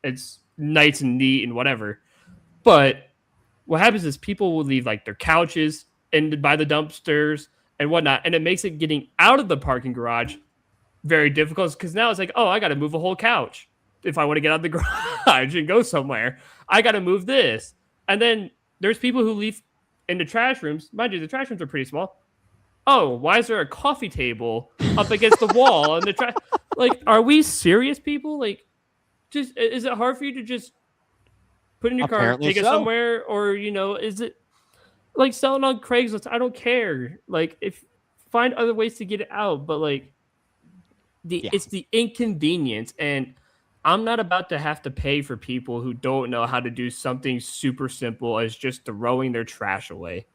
it's nice and neat and whatever. But what happens is people will leave like their couches by the dumpsters and whatnot. And it makes it getting out of the parking garage very difficult, because now it's like, I got to move a whole couch. If I want to get out of the garage and go somewhere, I got to move this. And then there's people who leave in the trash rooms. Mind you, the trash rooms are pretty small. Why is there a coffee table up against the wall and the trash? Like, are we serious, people? Like, just is it hard for you to just put in your car, take it somewhere, or is it like selling on Craigslist? I don't care. Like, if find other ways to get it out, but like it's the inconvenience, and I'm not about to have to pay for people who don't know how to do something super simple as just throwing their trash away.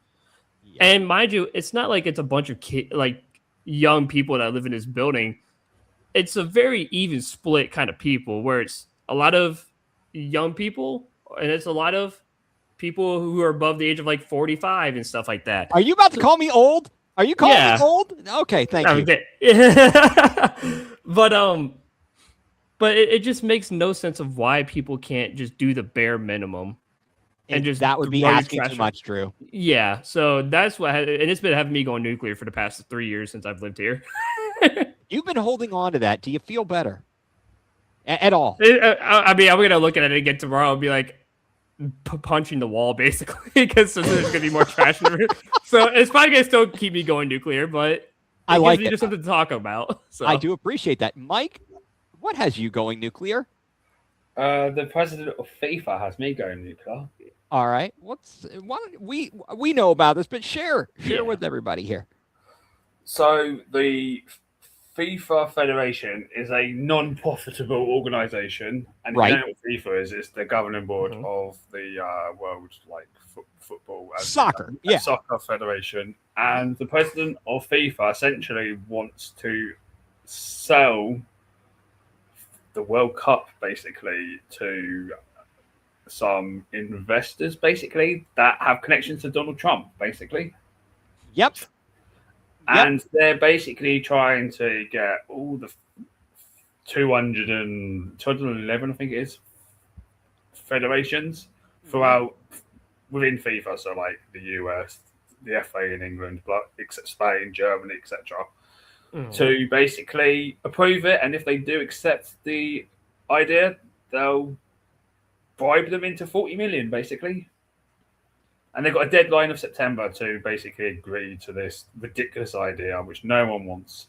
Yeah. And mind you, it's not like it's a bunch of young people that live in this building. It's a very even split kind of people, where it's a lot of young people and it's a lot of people who are above the age of like 45 and stuff like that. Are you about to call me old? Are you calling Yeah. me old? Okay, thank you. But it just makes no sense of why people can't just do the bare minimum and just That would be throw your asking too trash. much, Drew. Yeah, so that's what, and it's been having me going nuclear for the past 3 years since I've lived here. You've been holding on to that. Do you feel better at all? I mean, I'm gonna look at it again tomorrow and be like punching the wall basically because there's gonna be more trash in it. So it's probably gonna still keep me going nuclear, but I it like gives me it. just something to talk about. So I do appreciate that, Mike. What has you going nuclear? The president of FIFA has me going nuclear. All right. We know about this, but share Yeah. with everybody here. So the FIFA Federation is a non-profitable organisation, and if Right. you don't know what FIFA is, it's the governing board of the world football and Soccer, yeah. soccer federation. And the president of FIFA essentially wants to sell the World Cup basically to some investors, basically that have connections to Donald Trump, basically. Yep. And they're basically trying to get all the 211, I think it is, federations throughout within FIFA. So like the US, the FA in England, except Spain, Germany, etc. To basically approve it. And if they do accept the idea, they'll bribe them into 40 million, basically. And they've got a deadline of September to basically agree to this ridiculous idea, which no one wants.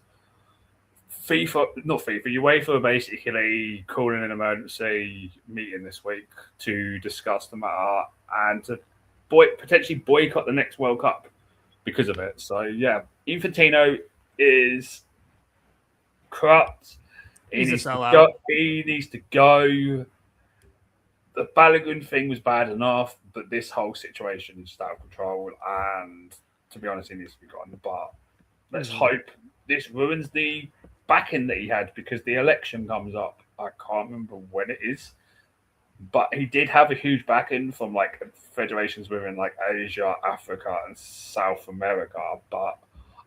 UEFA are basically calling an emergency meeting this week to discuss the matter and to potentially boycott the next World Cup because of it. So, yeah, Infantino is corrupt. He's a sellout. He needs to go. The Balogun thing was bad enough, but this whole situation is out of control. And to be honest, he needs to be got in the bar. Let's hope this ruins the backing that he had because the election comes up. I can't remember when it is, but he did have a huge backing from like federations within like Asia, Africa, and South America. But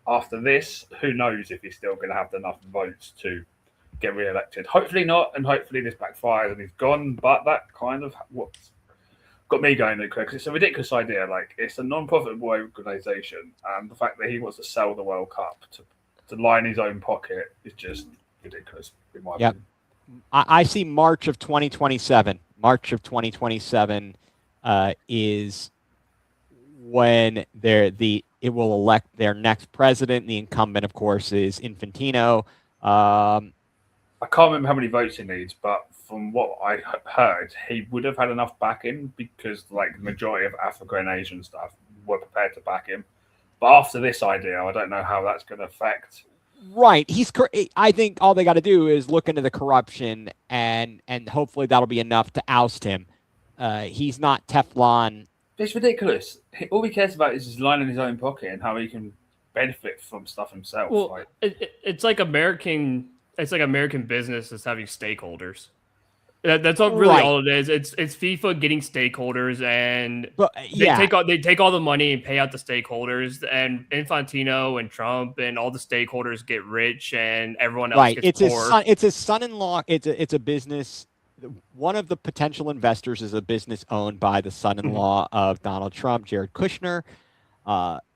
after this, who knows if he's still going to have enough votes to get re-elected. Hopefully not, and hopefully this backfires and he's gone. But that kind of what's got me going nuclear because it's a ridiculous idea. Like it's a non-profitable organisation, and the fact that he wants to sell the World Cup to line his own pocket is just ridiculous. In my opinion. I see March of 2027. March of 2027 is when it will elect their next president. The incumbent, of course, is Infantino. I can't remember how many votes he needs, but from what I heard, he would have had enough backing because like the majority of Africa and Asian stuff were prepared to back him. But after this idea, I don't know how that's going to affect. Right. I think all they got to do is look into the corruption and hopefully that'll be enough to oust him. He's not Teflon. It's ridiculous. All he cares about is his line in his own pocket and how he can benefit from stuff himself. Well, like, it's like American business is having stakeholders. That's all really all it is. It's FIFA getting stakeholders, and they take all the money and pay out the stakeholders, and Infantino and Trump and all the stakeholders get rich, and everyone else gets poor. It's his son-in-law. It's a business. One of the potential investors is a business owned by the son-in-law of Donald Trump, Jared Kushner.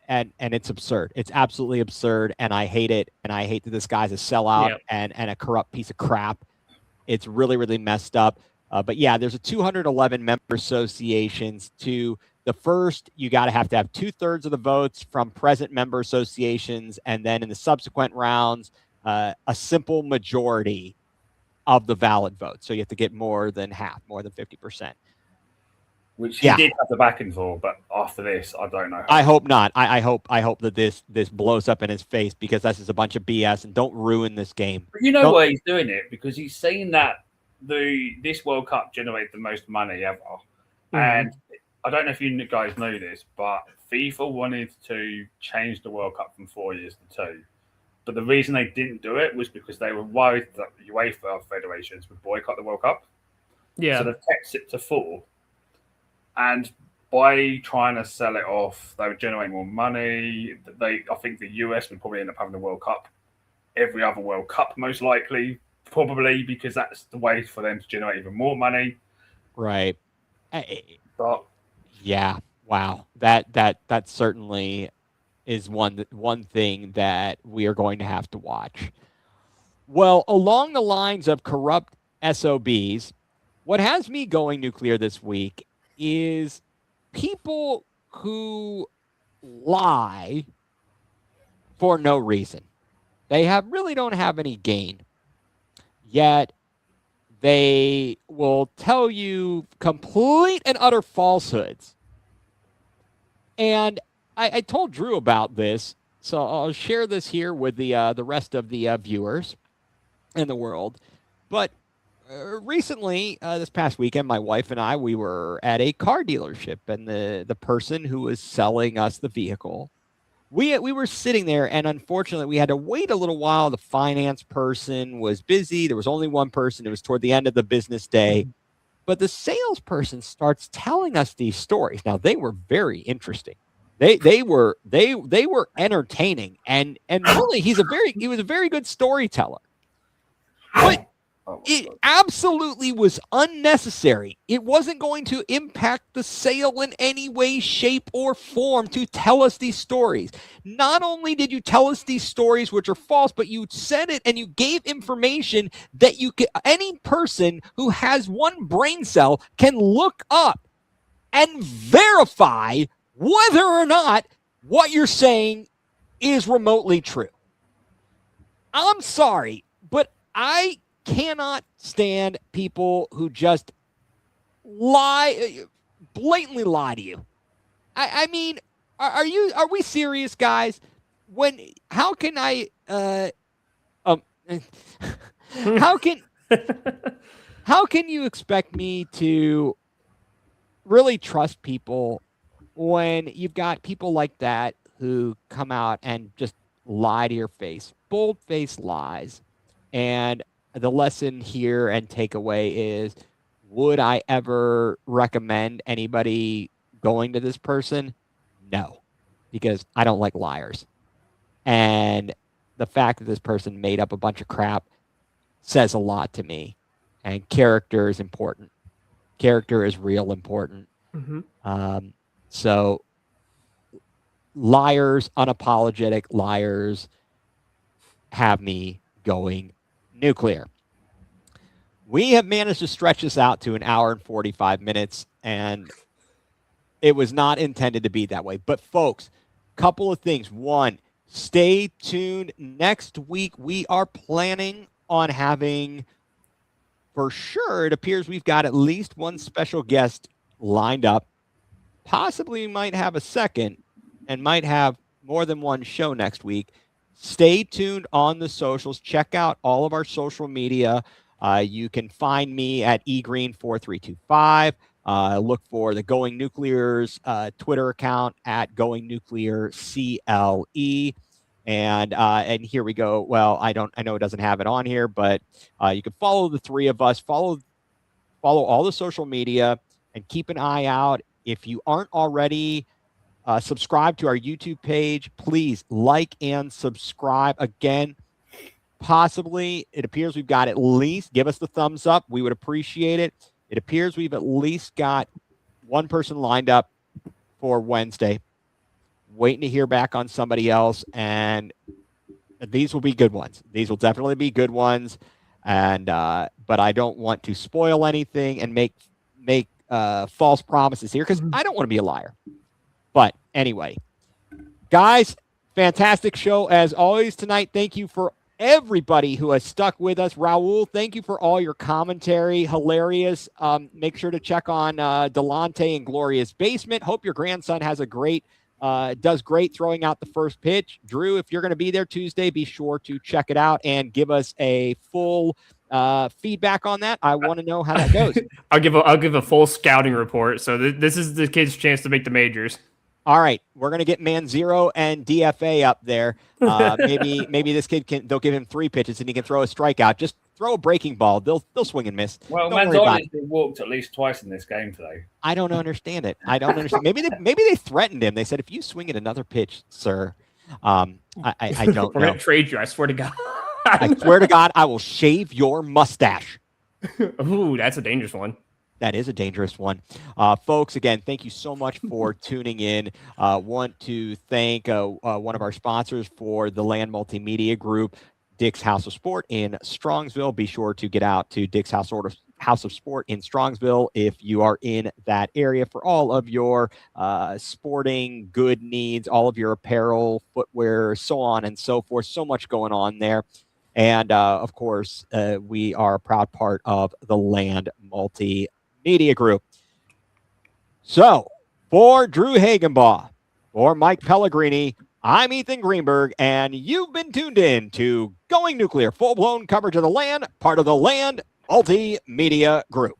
And it's absurd. It's absolutely absurd, and I hate it. And I hate that this guy's a sellout and a corrupt piece of crap. It's really, really messed up. But yeah, there's a 211 member associations. To the first, you got to have 2/3 of the votes from present member associations, and then in the subsequent rounds, a simple majority of the valid votes. So you have to get more than half, more than 50%. Which he did have the backing for, but after this, I don't know. I hope not. I hope that this blows up in his face because this is a bunch of BS and don't ruin this game. But you know why he's doing it? Because he's saying that this World Cup generated the most money ever. And I don't know if you guys know this, but FIFA wanted to change the World Cup from 4 years to 2. But the reason they didn't do it was because they were worried that UEFA federations would boycott the World Cup. Yeah. So they've kept it to 4. And by trying to sell it off, they would generate more money. I think the US would probably end up having the World Cup every other World Cup, most likely, probably because that's the way for them to generate even more money. Right. But yeah. Wow. That certainly is one thing that we are going to have to watch. Well, along the lines of corrupt SOBs, what has me going nuclear this week is people who lie for no reason. They really don't have any gain, yet they will tell you complete and utter falsehoods. And I told Drew about this, so I'll share this here with the rest of the viewers in the world. But recently, this past weekend, my wife and we were at a car dealership, and the person who was selling us the vehicle, we were sitting there, and unfortunately, we had to wait a little while. The finance person was busy. There was only one person. It was toward the end of the business day. But the salesperson starts telling us these stories. Now, they were very interesting. They were entertaining, and really, he was a very good storyteller. But it absolutely was unnecessary. It wasn't going to impact the sale in any way, shape, or form to tell us these stories. Not only did you tell us these stories, which are false, but you said it and you gave information that any person who has one brain cell can look up and verify whether or not what you're saying is remotely true. I'm sorry, but I cannot stand people who just blatantly lie to you. I mean, are we serious, guys? How can you expect me to really trust people when you've got people like that who come out and just lie to your face, bold-faced lies? And the lesson here and takeaway is, would I ever recommend anybody going to this person? No, because I don't like liars. And the fact that this person made up a bunch of crap says a lot to me. And character is important. Character is real important. Mm-hmm. So liars, unapologetic liars, have me going nuclear. We have managed to stretch this out to 1 hour and 45 minutes, and it was not intended to be that way. But folks, couple of things. One, stay tuned. Next week, we are planning on having, for sure, it appears we've got at least one special guest lined up. Possibly might have a second and might have more than one show next week. Stay tuned on the socials. Check out all of our social media. You can find me at egreen4325. Look for the Going Nuclear's Twitter account at Going Nuclear CLE. And here we go. Well, I know it doesn't have it on here, but you can follow the three of us. Follow all the social media and keep an eye out. If you aren't already subscribe to our YouTube page, please like and subscribe. Again, possibly, it appears we've got at least, give us the thumbs up. We would appreciate it. It appears we've at least got one person lined up for Wednesday. Waiting to hear back on somebody else. And these will be good ones. These will definitely be good ones. And but I don't want to spoil anything and make false promises here, because I don't want to be a liar. But anyway, guys, fantastic show as always tonight. Thank you for everybody who has stuck with us. Raul, thank you for all your commentary. Hilarious. Make sure to check on Delonte and Gloria's Basement. Hope your grandson has does great throwing out the first pitch. Drew, if you're going to be there Tuesday, be sure to check it out and give us a full feedback on that. I want to know how that goes. I'll give a full scouting report. So this is the kid's chance to make the majors. All right, we're gonna get Manzero and DFA up there. Maybe this kid they'll give him 3 pitches and he can throw a strikeout. Just throw a breaking ball. They'll swing and miss. Well, Don't worry about it. Manzardo's been walked at least twice in this game today. I don't understand it. I don't understand. Maybe they threatened him. They said, if you swing at another pitch, sir, I don't We're know. gonna trade you. I swear to God. I swear to God, I will shave your mustache. Ooh, that's a dangerous one. That is a dangerous one. Folks, again, thank you so much for tuning in. Want to thank one of our sponsors for the Land Multimedia Group, Dick's House of Sport in Strongsville. Be sure to get out to Dick's House of Sport in Strongsville if you are in that area for all of your sporting good needs, all of your apparel, footwear, so on and so forth. So much going on there. And, of course, we are a proud part of the Land Multimedia Group. So, for Drew Hagenbaugh, for Mike Pellegrini, I'm Ethan Greenberg, and you've been tuned in to Going nuCLEar, full-blown coverage of the Land, part of the Land Multimedia Group.